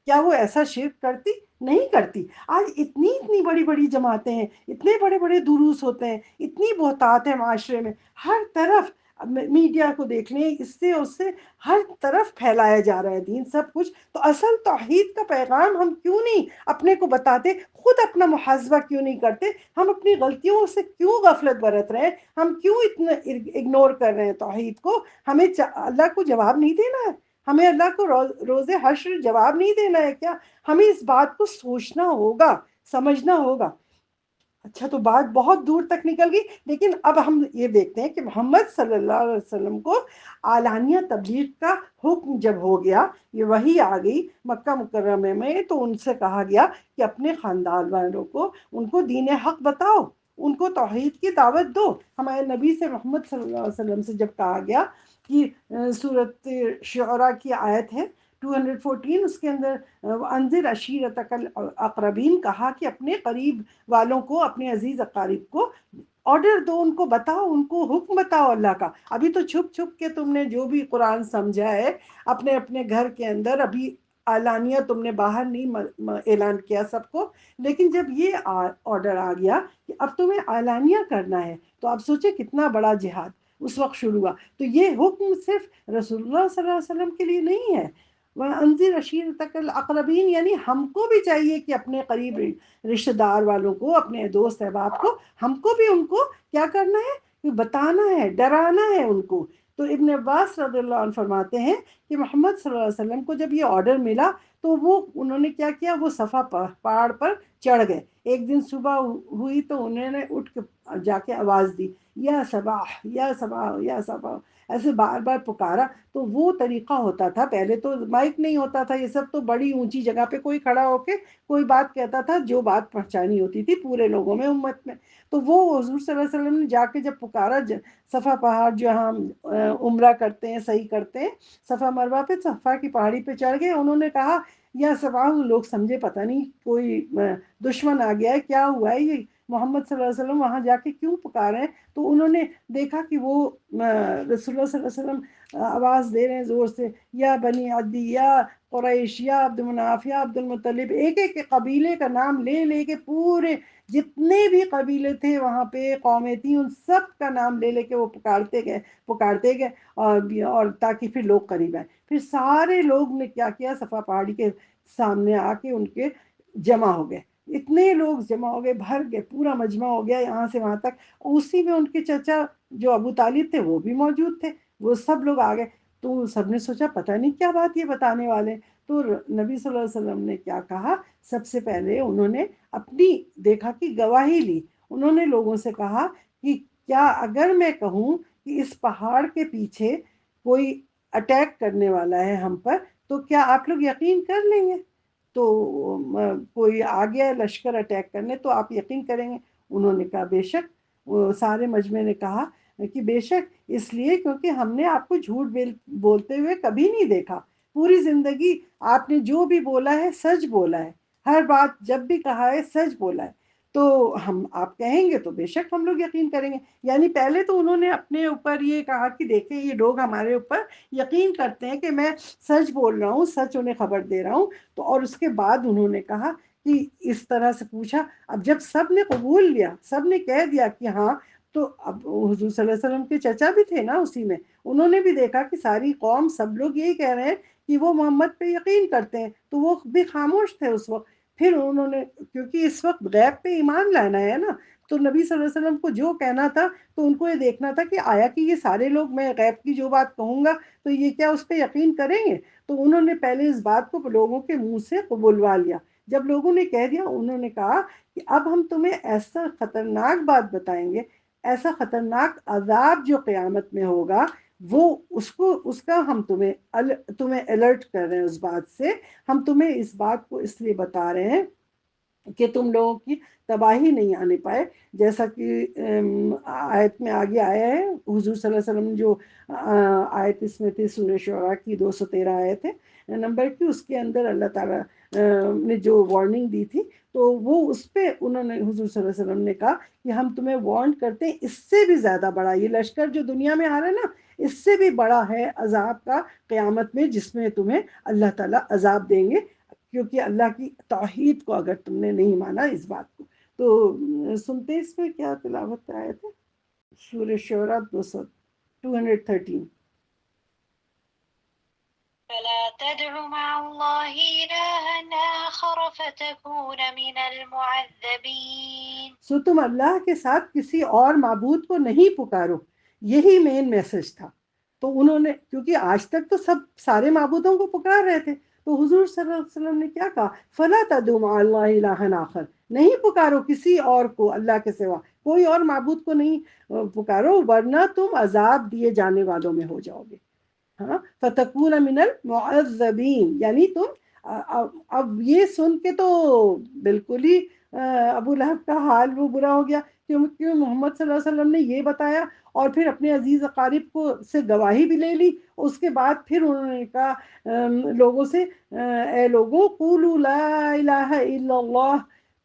کیا وہ ایسا شرک کرتی؟ نہیں کرتی۔ آج اتنی اتنی بڑی بڑی جماعتیں ہیں، اتنے بڑے بڑے دروس ہوتے ہیں، اتنی بہتات ہے معاشرے میں، ہر طرف میڈیا کو دیکھ لیں، اس سے اس سے ہر طرف پھیلایا جا رہا ہے دین، سب کچھ۔ تو اصل توحید کا پیغام ہم کیوں نہیں اپنے کو بتاتے؟ خود اپنا محاسبہ کیوں نہیں کرتے؟ ہم اپنی غلطیوں سے کیوں غفلت برت رہے ہیں؟ ہم کیوں اتنا اگنور کر رہے ہیں توحید کو؟ ہمیں اللہ کو جواب نہیں دینا ہے؟ ہمیں اللہ کو روز حشر جواب نہیں دینا ہے کیا؟ ہمیں اس بات کو سوچنا ہوگا، سمجھنا ہوگا۔ اچھا، تو بات بہت دور تک نکل گئی، لیکن اب ہم یہ دیکھتے ہیں کہ محمد صلی اللہ علیہ وسلم کو اعلانیہ تبلیغ کا حکم جب ہو گیا، یہ وحی آ گئی مکہ مکرمہ میں، تو ان سے کہا گیا کہ اپنے خاندان والوں کو، ان کو دین حق بتاؤ، ان کو توحید کی دعوت دو۔ ہمارے نبی سے، محمد صلی اللہ علیہ وسلم سے جب کہا گیا کہ سورۃ شعراء کی آیت ہے، 214 اس کے اندر انذر عشیرتک الاقربین کہا کہ اپنے قریب والوں کو، اپنے عزیز اقارب کو آرڈر دو، ان کو بتاؤ، ان کو حکم بتاؤ اللہ کا. ابھی تو چھپ چھپ کے تم نے جو بھی قرآن سمجھا ہے اپنے اپنے گھر کے اندر، ابھی اعلانیہ تم نے باہر نہیں اعلان کیا سب کو، لیکن جب یہ آرڈر آ گیا کہ اب تمہیں اعلانیہ کرنا ہے تو اب سوچے کتنا بڑا جہاد اس وقت شروع ہوا. تو یہ حکم صرف رسول اللہ صلی اللہ علیہ وسلم کے لیے نہیں ہے. وَأَنذِرْ عَشِيرَتَكَ الْأَقْرَبِينَ یعنی ہم کو بھی چاہیے کہ اپنے قریب رشتہ دار والوں کو، اپنے دوست احباب کو، ہم کو بھی ان کو کیا کرنا ہے، بتانا ہے، ڈرانا ہے ان کو. تو ابن عباس رضی اللہ عنہ فرماتے ہیں کہ محمد صلی اللہ علیہ وسلم کو جب یہ آرڈر ملا تو انہوں نے کیا کیا، وہ صفا پہاڑ پر چڑھ گئے. ایک دن صبح ہوئی تو انہوں نے اٹھ کے جا کے آواز دی، یا صباح یا صباح یا صباح، ایسے بار بار پکارا. تو وہ طریقہ ہوتا تھا، پہلے تو مائک نہیں ہوتا تھا یہ سب، تو بڑی اونچی جگہ پہ کوئی کھڑا ہو کے کوئی بات کہتا تھا جو بات پہنچانی ہوتی تھی پورے لوگوں میں، امت میں. تو وہ حضور صلی اللہ علیہ وسلم نے جا کے جب پکارا، صفا پہاڑ جو ہم عمرہ کرتے ہیں، صحیح کرتے ہیں، صفا مروہ پہ صفا کی پہاڑی پہ چڑھ گئے. انہوں نے کہا یا صباح، لوگ سمجھے پتہ نہیں کوئی دشمن آ گیا ہے، کیا ہوا ہے، یہ محمد صلی اللہ علیہ وسلم وہاں جا کے کیوں پکارے ہیں. تو انہوں نے دیکھا کہ وہ رسول اللہ صلی اللہ علیہ وسلم آواز دے رہے ہیں زور سے، یا بنی عدی، یا قریش، یا عبد مناف، یا عبد المطلب، ایک ایک قبیلے کا نام لے لے کے، پورے جتنے بھی قبیلے تھے وہاں پہ، قومیں تھیں، ان سب کا نام لے لے کے وہ پکارتے گئے اور تاکہ پھر لوگ قریب آئے. پھر سارے لوگ نے کیا کیا، صفا پہاڑی کے سامنے آ کے ان کے جمع ہو گئے. اتنے لوگ جمع ہو گئے، بھر گئے، پورا مجمع ہو گیا یہاں سے وہاں تک. اسی میں ان کے چچا جو ابو طالب تھے وہ بھی موجود تھے، وہ سب لوگ آ گئے. تو سب نے سوچا پتہ نہیں کیا بات یہ بتانے والے. تو نبی صلی اللہ علیہ وسلم نے کیا کہا، سب سے پہلے انہوں نے اپنی دیکھا کہ گواہی لی. انہوں نے لوگوں سے کہا کہ کیا اگر میں کہوں کہ اس پہاڑ کے پیچھے کوئی اٹیک کرنے والا ہے ہم پر، تو کیا آپ لوگ یقین کر لیں گے؟ تو کوئی آ گیا لشکر اٹیک کرنے تو آپ یقین کریں گے؟ انہوں نے کہا بے شک. وہ سارے مجمع نے کہا کہ بے شک، اس لیے کیونکہ ہم نے آپ کو جھوٹ بولتے ہوئے کبھی نہیں دیکھا. پوری زندگی آپ نے جو بھی بولا ہے سچ بولا ہے، ہر بات جب بھی کہا ہے سچ بولا ہے. تو ہم آپ کہیں گے تو بے شک ہم لوگ یقین کریں گے. یعنی پہلے تو انہوں نے اپنے اوپر یہ کہا کہ دیکھیں یہ لوگ ہمارے اوپر یقین کرتے ہیں کہ میں سچ بول رہا ہوں، سچ انہیں خبر دے رہا ہوں. تو اور اس کے بعد انہوں نے کہا کہ اس طرح سے پوچھا. اب جب سب نے قبول لیا، سب نے کہہ دیا کہ ہاں، تو اب حضور صلی اللہ علیہ وسلم کے چچا بھی تھے نا اسی میں، انہوں نے بھی دیکھا کہ ساری قوم، سب لوگ یہی کہہ رہے ہیں کہ وہ محمد پہ یقین کرتے ہیں، تو وہ بھی خاموش تھے اس وقت. پھر انہوں نے، کیونکہ اس وقت غیب پہ ایمان لانا ہے نا، تو نبی صلی اللہ علیہ وسلم کو جو کہنا تھا تو ان کو یہ دیکھنا تھا کہ آیا کہ یہ سارے لوگ میں غیب کی جو بات کہوں گا تو یہ کیا اس پہ یقین کریں گے. تو انہوں نے پہلے اس بات کو لوگوں کے منہ سے قبولوا لیا. جب لوگوں نے کہہ دیا، انہوں نے کہا کہ اب ہم تمہیں ایسا خطرناک بات بتائیں گے، ایسا خطرناک عذاب جو قیامت میں ہوگا، وہ اس کا ہم تمہیں الرٹ کر رہے ہیں. اس بات سے ہم تمہیں اس بات کو اس لیے بتا رہے ہیں کہ تم لوگوں کی تباہی نہیں آنے پائے. جیسا کہ آیت میں آگے آیا ہے، حضور صلی اللہ علیہ وسلم جو آیت اس میں تھی سورہ شعراء کی 213 آیت ہے نمبر کی، اس کے اندر اللہ تعالیٰ نے جو وارننگ دی تھی، تو وہ اس پہ انہوں نے، حضور صلی اللہ علیہ وسلم نے کہا کہ ہم تمہیں وارن کرتے ہیں اس سے بھی زیادہ بڑا، یہ لشکر جو دنیا میں آ رہا ہے نا، اس سے بھی بڑا ہے عذاب کا قیامت میں، جس میں تمہیں اللہ تعالیٰ عذاب دیں گے، کیونکہ اللہ کی توحید کو اگر تم نے نہیں مانا اس بات کو. تو سنتے اس میں کیا تلاوت آئے تھے، سورہ شعراء 213. فلا تدع مع الله إلها آخر فتكون من المعذبين. سو تم اللہ کے ساتھ کسی اور معبود کو نہیں پکارو، یہی مین میسج تھا. تو انہوں نے، کیونکہ آج تک تو سب سارے معبودوں کو پکار رہے تھے، تو حضور صلی اللہ علیہ وسلم نے کیا کہا، فلا تدعوا مع اللہ الہا آخر، نہیں پکارو کسی اور کو اللہ کے سوا، کوئی اور معبود کو نہیں پکارو، ورنہ تم عذاب دیے جانے والوں میں ہو جاؤ گے. ہاں، فتکون من المعذبین، یعنی تم اب یہ سن کے تو بالکل ہی ابو لہب کا حال وہ برا ہو گیا کیونکہ محمد صلی اللہ علیہ وسلم نے یہ بتایا اور پھر اپنے عزیز اقارب کو سے گواہی بھی لے لی. اس کے بعد پھر انہوں نے کہا لوگوں سے اے لوگوں قولوا لا الہ الا اللہ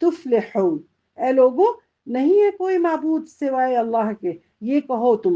تفلحون، اے لوگوں نہیں ہے کوئی معبود سوائے اللہ کے، یہ کہو تم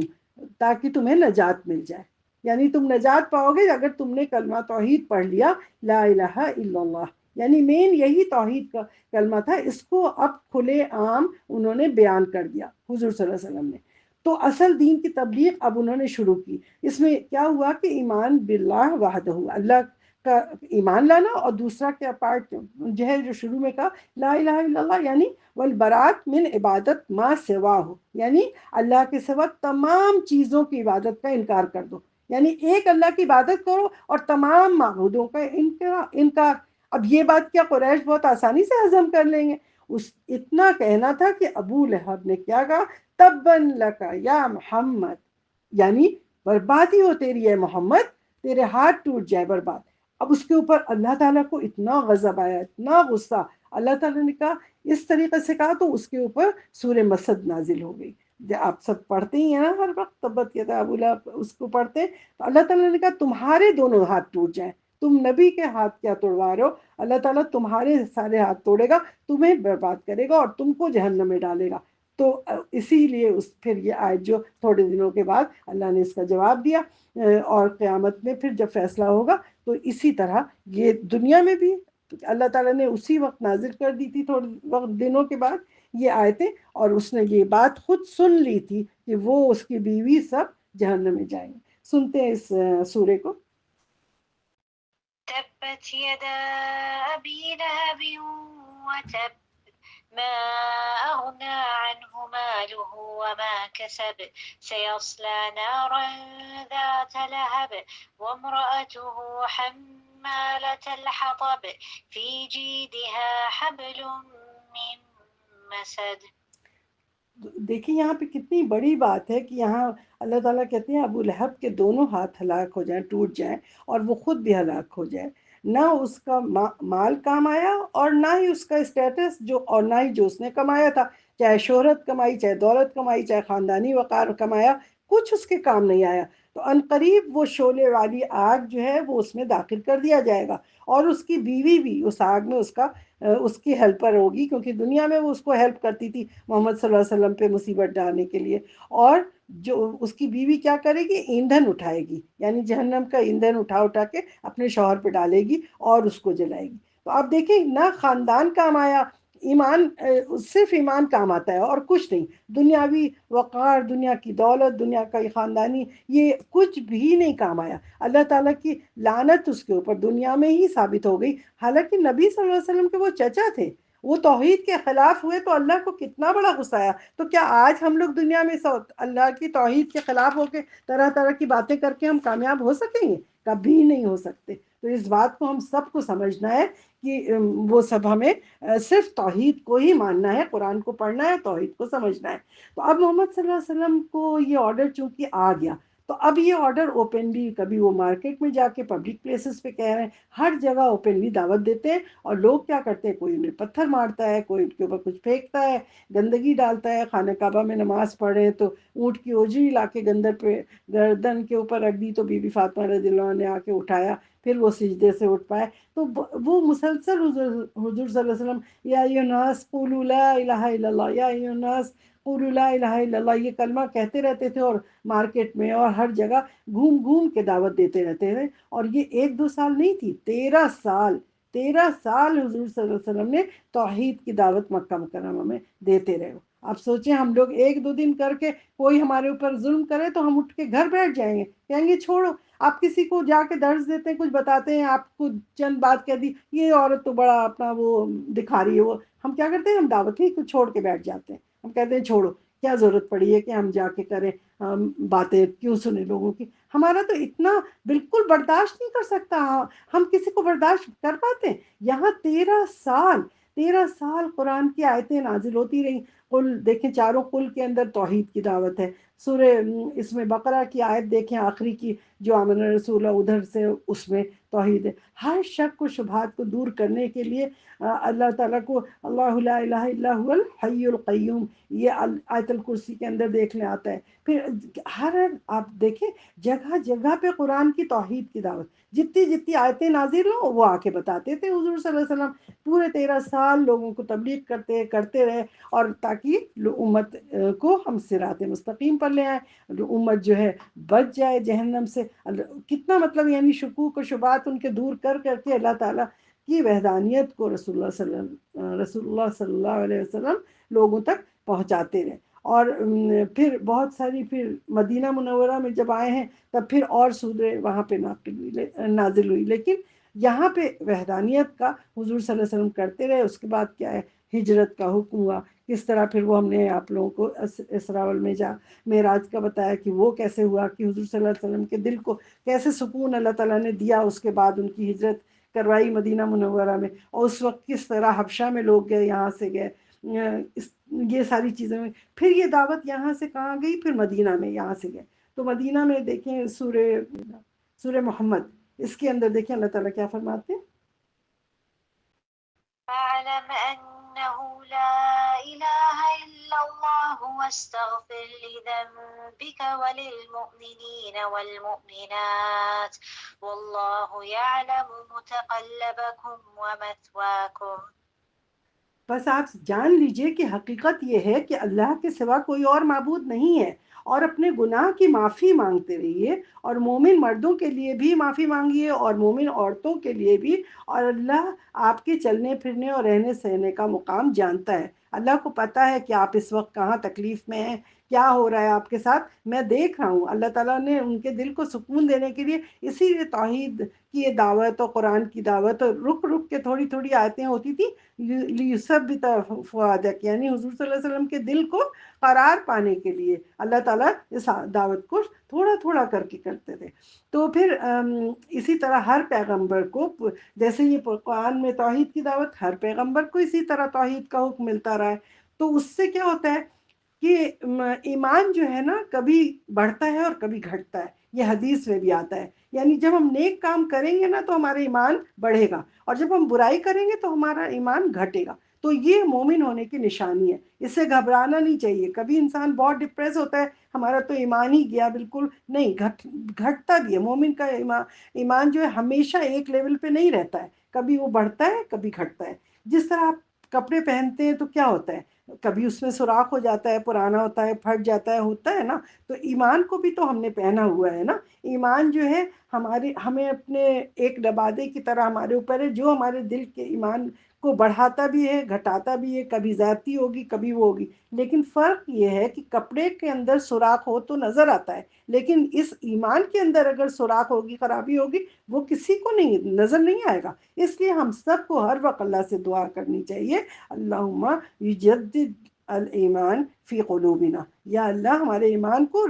تاکہ تمہیں نجات مل جائے. یعنی تم نجات پاؤ گے اگر تم نے کلمہ توحید پڑھ لیا، لا الہ الا اللہ. یعنی مین یہی توحید کا کلمہ تھا. اس کو اب کھلے عام انہوں نے بیان کر دیا حضور صلی اللہ علیہ وسلم نے. تو اصل دین کی تبلیغ اب انہوں نے شروع کی. اس میں کیا ہوا کہ ایمان باللہ وحدہ، اللہ کا ایمان لانا، اور دوسرا کیا پارٹ جو ہے جو شروع میں کہا لا الہ الا اللہ، یعنی والبراءت من عبادت ما سوا ہو، یعنی اللہ کے سوا تمام چیزوں کی عبادت کا انکار کر دو. یعنی ایک اللہ کی عبادت کرو اور تمام معبودوں کا انکار. اب یہ بات کیا قریش بہت آسانی سے ہضم کر لیں گے؟ اتنا کہنا تھا کہ ابو لہب نے کیا کہا، تبن لکا یا محمد، یعنی بربادی ہو تیری ہے محمد، تیرے ہاتھ ٹوٹ جائے برباد. اب اس کے اوپر اللہ تعالیٰ کو اتنا غضب آیا، اتنا غصہ. اللہ تعالیٰ نے کہا اس طریقے سے کہا تو اس کے اوپر سورہ مسد نازل ہو گئی. آپ سب پڑھتے ہی ہیں نا ہر وقت، تبت یدا ابو لہب، اس کو پڑھتے ہیں. تو اللہ تعالیٰ نے کہا تمہارے دونوں ہاتھ ٹوٹ جائیں، تم نبی کے ہاتھ کیا توڑوا رہے ہو، اللہ تعالیٰ تمہارے سارے ہاتھ توڑے گا، تمہیں برباد کرے گا اور تم کو جہنم میں ڈالے گا. تو اسی لیے پھر یہ آیت جو تھوڑے دنوں کے بعد اللہ نے اس کا جواب دیا، اور قیامت میں پھر جب فیصلہ ہوگا تو اسی طرح یہ دنیا میں بھی اللہ تعالیٰ نے اسی وقت نازل کر دی تھی تھوڑے وقت دنوں کے بعد یہ آیتیں، اور اس نے یہ بات خود سن لی تھی کہ وہ اس کی بیوی سب جہنم میں جائیں گے. سنتے ہیں اس سورے کو. تبت يدا أبي لهب وتب ما أغنى عنه ماله وما كسب سيصلى نارا ذات لهب وامرأته حمالة الحطب في جيدها حبل من مسد. دیکھیں یہاں پہ کتنی بڑی بات ہے کہ یہاں اللہ تعالیٰ کہتے ہیں ابو لہب کے دونوں ہاتھ ہلاک ہو جائیں، ٹوٹ جائیں، اور وہ خود بھی ہلاک ہو جائے. نہ اس کا مال کام آیا اور نہ ہی اس کا اسٹیٹس اور نہ ہی جو اس نے کمایا تھا، چاہے شہرت کمائی، چاہے دولت کمائی، چاہے خاندانی وقار کمایا، کچھ اس کے کام نہیں آیا. تو عنقریب وہ شعلے والی آگ جو ہے وہ اس میں داخل کر دیا جائے گا، اور اس کی بیوی بھی اس آگ میں اس کی ہیلپر ہوگی، کیونکہ دنیا میں وہ اس کو ہیلپ کرتی تھی محمد صلی اللہ علیہ وسلم پہ مصیبت ڈالنے کے لیے. اور جو اس کی بیوی کیا کرے گی، ایندھن اٹھائے گی، یعنی جہنم کا ایندھن اٹھا کے اپنے شوہر پہ ڈالے گی اور اس کو جلائے گی. تو آپ دیکھیں نہ خاندان کام آیا، ایمان صرف ایمان کام آتا ہے اور کچھ نہیں. دنیاوی وقار، دنیا کی دولت، دنیا کا خاندانی، یہ کچھ بھی نہیں کام آیا. اللہ تعالیٰ کی لعنت اس کے اوپر دنیا میں ہی ثابت ہو گئی. حالانکہ نبی صلی اللہ علیہ وسلم کے وہ چچا تھے، وہ توحید کے خلاف ہوئے تو اللہ کو کتنا بڑا غصہ آیا. تو کیا آج ہم لوگ دنیا میں اللہ کی توحید کے خلاف ہو کے طرح طرح کی باتیں کر کے ہم کامیاب ہو سکیں گے؟ کبھی نہیں ہو سکتے. تو اس بات کو ہم سب کو سمجھنا ہے کہ وہ سب ہمیں صرف توحید کو ہی ماننا ہے، قرآن کو پڑھنا ہے، توحید کو سمجھنا ہے. تو اب محمد صلی اللہ علیہ وسلم کو یہ آرڈر چونکہ آ گیا، تو اب یہ آرڈر اوپنلی، کبھی وہ مارکیٹ میں جا کے پبلک پلیسز پہ کہہ رہے ہیں، ہر جگہ اوپنلی دعوت دیتے ہیں. اور لوگ کیا کرتے ہیں، کوئی انہیں پتھر مارتا ہے، کوئی ان کے اوپر کچھ پھینکتا ہے، گندگی ڈالتا ہے. خانہ کعبہ میں نماز پڑھ رہے ہیں تو اونٹ کی اوجری لا کے گردن کے اوپر رکھ دی، تو بی بی فاطمہ رضی اللہ عنہ نے آ کے اٹھایا، پھر وہ سجدے سے اٹھ پائے. تو وہ مسلسل حضور صلی اللہ علیہ وسلم یا ایھا الناس قولوا لا الہ الا اللہ، یا ایھا الناس قولوا لا الہ الا اللہ، یہ کلمہ کہتے رہتے تھے، اور مارکیٹ میں اور ہر جگہ گھوم گھوم کے دعوت دیتے رہتے تھے. اور یہ 1-2 سال نہیں تھی، 13 سال حضور صلی اللہ علیہ وسلم نے توحید کی دعوت مکہ مکرمہ میں دیتے رہے. آپ سوچیں ہم لوگ 1-2 دن کر کے کوئی ہمارے اوپر ظلم کرے تو ہم اٹھ کے گھر بیٹھ جائیں گے، کہیں گے چھوڑو. آپ کسی کو جا کے درس دیتے ہیں، کچھ بتاتے ہیں، آپ کو چند بات کہہ دی، یہ عورت تو بڑا اپنا وہ دکھا رہی ہے، وہ ہم کیا کرتے ہیں، ہم دعوت ہی کو چھوڑ کے بیٹھ جاتے ہیں. ہم کہتے ہیں چھوڑو، کیا ضرورت پڑی ہے کہ ہم جا کے کریں، باتیں کیوں سنیں لوگوں کی. ہمارا تو اتنا بالکل برداشت نہیں کر سکتا. ہم کسی کو برداشت کر پاتے ہیں؟ یہاں 13 سال قرآن کی آیتیں نازل ہوتی رہیں، قل دیکھیں، چاروں قل کے اندر توحید کی دعوت ہے. سورہ اس میں بقرہ کی آیت دیکھیں آخری کی، جو آمن رسول ادھر سے، اس میں توحید ہے. ہر شک و شبہات کو دور کرنے کے لیے اللہ تعالیٰ کو اللہ لا الہ الا هو الحی القیوم، یہ آیت الکرسی کے اندر دیکھنے آتا ہے. پھر ہر آپ دیکھیں جگہ جگہ پہ قرآن کی توحید کی دعوت، جتنی جتنی آیتیں نازل ہوں وہ آ کے بتاتے تھے. حضور صلی اللہ علیہ وسلم پورے 13 سال لوگوں کو تبلیغ کرتے رہے، اور تاکہ امت کو ہم صراط مستقیم پر لے آئیں، امت جو ہے بچ جائے جہنم سے. کتنا مطلب یعنی شکوک و شبہات ان کے دور کر کے اللہ تعالیٰ کی وحدانیت کو رسول اللہ صلی اللہ علیہ وسلم لوگوں تک پہنچاتے رہے. اور پھر بہت ساری، پھر مدینہ منورہ میں جب آئے ہیں تب پھر اور سورے وہاں پہ نازل ہوئی، لیکن یہاں پہ وحدانیت کا حضور صلی اللہ علیہ وسلم کرتے رہے. اس کے بعد کیا ہے، ہجرت کا حکم ہوا. کس طرح پھر وہ ہم نے آپ لوگوں کو اسراء والمعراج کا بتایا کہ وہ کیسے ہوا، کہ حضور صلی اللہ علیہ وسلم کے دل کو کیسے سکون اللہ تعالیٰ نے دیا. اس کے بعد ان کی ہجرت کروائی مدینہ منورہ میں، اور اس وقت کس طرح حبشہ میں لوگ گئے، یہاں سے گئے. یہ ساری چیزیں میں پھر یہ دعوت یہاں سے کہاں گئی، پھر مدینہ میں یہاں سے گئے. تو مدینہ میں دیکھیں سورہ محمد، اس کے اندر دیکھیں اللہ تعالیٰ کیا فرماتے ہیں، فاعلم أنه لا إله إلا الله واستغفر لذنبك وللمؤمنين والمؤمنات والله يعلم متقلبكم ومثواكم. بس آپ جان لیجئے کہ حقیقت یہ ہے کہ اللہ کے سوا کوئی اور معبود نہیں ہے، اور اپنے گناہ کی معافی مانگتے رہیے، اور مومن مردوں کے لیے بھی معافی مانگیے اور مومن عورتوں کے لیے بھی. اور اللہ آپ کے چلنے پھرنے اور رہنے سہنے کا مقام جانتا ہے. اللہ کو پتہ ہے کہ آپ اس وقت کہاں تکلیف میں ہیں، کیا ہو رہا ہے آپ کے ساتھ، میں دیکھ رہا ہوں. اللہ تعالیٰ نے ان کے دل کو سکون دینے کے لیے اسی لیے توحید کی یہ دعوت اور قرآن کی دعوت، اور رک رک کے تھوڑی تھوڑی آیتیں ہوتی تھی لیثبت فؤادک، یعنی حضور صلی اللہ علیہ وسلم کے دل کو قرار پانے کے لیے اللہ تعالیٰ اس دعوت کو تھوڑا تھوڑا کر کے کرتے تھے. تو پھر اسی طرح ہر پیغمبر کو، جیسے یہ قرآن میں توحید کی دعوت، ہر پیغمبر کو اسی طرح توحید کا حکم ملتا رہا ہے. تو اس سے کیا ہوتا ہے کہ ایمان جو ہے نا کبھی بڑھتا ہے اور کبھی گھٹتا ہے. یہ حدیث میں بھی آتا ہے، یعنی جب ہم نیک کام کریں گے نا تو ہمارا ایمان بڑھے گا، اور جب ہم برائی کریں گے تو ہمارا ایمان گھٹے گا. تو یہ مومن ہونے کی نشانی ہے، اس سے گھبرانا نہیں چاہیے. کبھی انسان بہت ڈپریس ہوتا ہے، ہمارا تو ایمان ہی گیا، بالکل نہیں، گھٹتا بھی ہے. مومن کا ایمان جو ہے ہمیشہ ایک لیول پہ نہیں رہتا ہے، کبھی وہ بڑھتا ہے کبھی گھٹتا ہے. جس طرح آپ کپڑے پہنتے ہیں تو کیا ہوتا ہے، کبھی اس میں سوراخ ہو جاتا ہے، پرانا ہوتا ہے، پھٹ جاتا ہے نا. تو ایمان کو بھی تو ہم نے پہنا ہوا ہے نا. ایمان جو ہے ہمیں اپنے ایک لبادے کی طرح ہمارے اوپر ہے، جو ہمارے دل کے ایمان کو بڑھاتا بھی ہے گھٹاتا بھی ہے. کبھی زیادتی ہوگی کبھی وہ ہوگی، لیکن فرق یہ ہے کہ کپڑے کے اندر سوراخ ہو تو نظر آتا ہے، لیکن اس ایمان کے اندر اگر سوراخ ہوگی، خرابی ہوگی، وہ کسی کو نہیں نظر نہیں آئے گا. اس لیے ہم سب کو ہر وقت اللہ سے دعا کرنی چاہیے، اللہم یجدد الایمان فی قلوبنا، یا اللہ ہمارے ایمان کو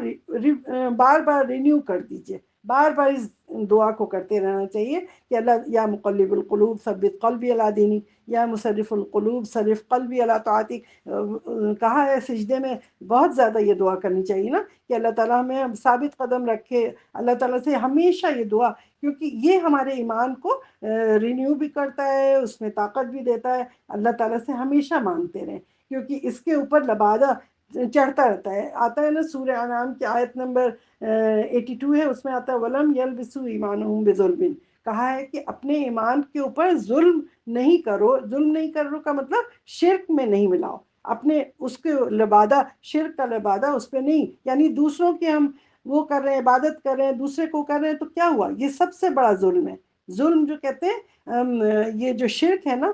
بار بار رینیو کر دیجئے. بار بار اس دعا کو کرتے رہنا چاہیے کہ اللہ یا مقلب القلوب ثبت قلبی علی دینک، یا مصرف القلوب صرف قلبی علی طاعتک. کہا ہے سجدے میں بہت زیادہ یہ دعا کرنی چاہیے نا، کہ اللہ تعالیٰ ہمیں ثابت قدم رکھے. اللہ تعالیٰ سے ہمیشہ یہ دعا، کیونکہ یہ ہمارے ایمان کو رینیو بھی کرتا ہے، اس میں طاقت بھی دیتا ہے. اللہ تعالیٰ سے ہمیشہ مانگتے رہیں، کیونکہ اس کے اوپر لبادہ چڑھتا رہتا ہے. آتا ہے نا سورہ انعام کی آیت نمبر 82 ہے، اس میں آتا ہے وَلَمْ يَلْبِسُوا إِيمَانَهُمْ بِظُلْمٍ. کہا ہے کہ اپنے ایمان کے اوپر ظلم نہیں کرو. ظلم نہیں کرو کا مطلب شرک میں نہیں ملاؤ، اپنے اس کے لبادہ، شرک کا لبادہ اس پہ نہیں، یعنی دوسروں کے ہم وہ کر رہے ہیں، عبادت کر رہے ہیں، دوسرے کو کر رہے ہیں، تو کیا ہوا، یہ سب سے بڑا ظلم ہے. ظلم جو کہتے ہیں یہ جو شرک ہے نا،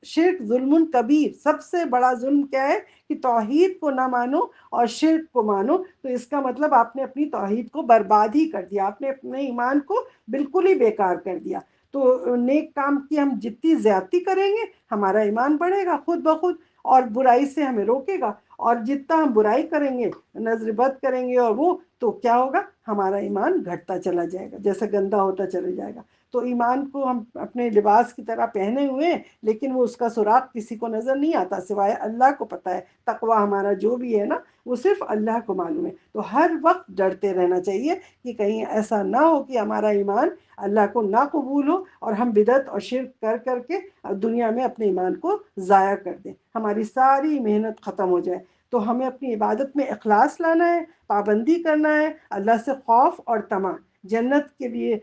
شرک ظلم کبیر، سب سے بڑا ظلم کیا ہے کہ توحید کو نہ مانو اور شرک کو مانو. تو اس کا مطلب آپ نے اپنی توحید کو برباد ہی کر دیا، آپ نے اپنے ایمان کو بالکل ہی بیکار کر دیا. تو نیک کام کی ہم جتنی زیادتی کریں گے ہمارا ایمان بڑھے گا خود بخود، اور برائی سے ہمیں روکے گا. اور جتنا ہم برائی کریں گے، نظر بد کریں گے اور وہ، تو کیا ہوگا؟ ہمارا ایمان گھٹتا چلا جائے گا، جیسے گندا ہوتا چلا جائے گا۔ تو ایمان کو ہم اپنے لباس کی طرح پہنے ہوئے ہیں، لیکن وہ اس کا سراغ کسی کو نظر نہیں آتا، سوائے اللہ کو پتہ ہے۔ تقویٰ ہمارا جو بھی ہے نا، وہ صرف اللہ کو معلوم ہے۔ تو ہر وقت ڈرتے رہنا چاہیے کہ کہیں ایسا نہ ہو کہ ہمارا ایمان اللہ کو نہ قبول ہو اور ہم بدعت اور شرک کر کر کے دنیا میں اپنے ایمان کو ضائع کر دیں، ہماری ساری محنت ختم ہو جائے۔ تو ہمیں اپنی عبادت میں اخلاص لانا ہے، پابندی کرنا ہے، اللہ سے خوف اور طمع، جنت کے لیے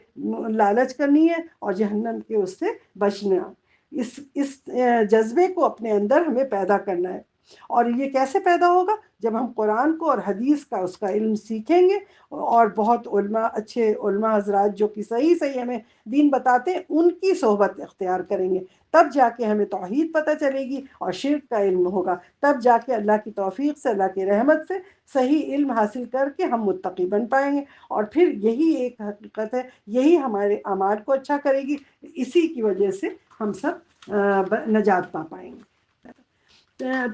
لالچ کرنی ہے اور جہنم کے اس سے بچنا۔ اس جذبے کو اپنے اندر ہمیں پیدا کرنا ہے۔ اور یہ کیسے پیدا ہوگا؟ جب ہم قرآن کو اور حدیث کا اس کا علم سیکھیں گے، اور بہت علماء، اچھے علماء حضرات جو کہ صحیح صحیح ہمیں دین بتاتے ہیں، ان کی صحبت اختیار کریں گے، تب جا کے ہمیں توحید پتہ چلے گی اور شرک کا علم ہوگا۔ تب جا کے اللہ کی توفیق سے، اللہ کی رحمت سے صحیح علم حاصل کر کے ہم متقی بن پائیں گے۔ اور پھر یہی ایک حقیقت ہے، یہی ہمارے اعمال کو اچھا کرے گی، اسی کی وجہ سے ہم سب نجات پا پائیں گے۔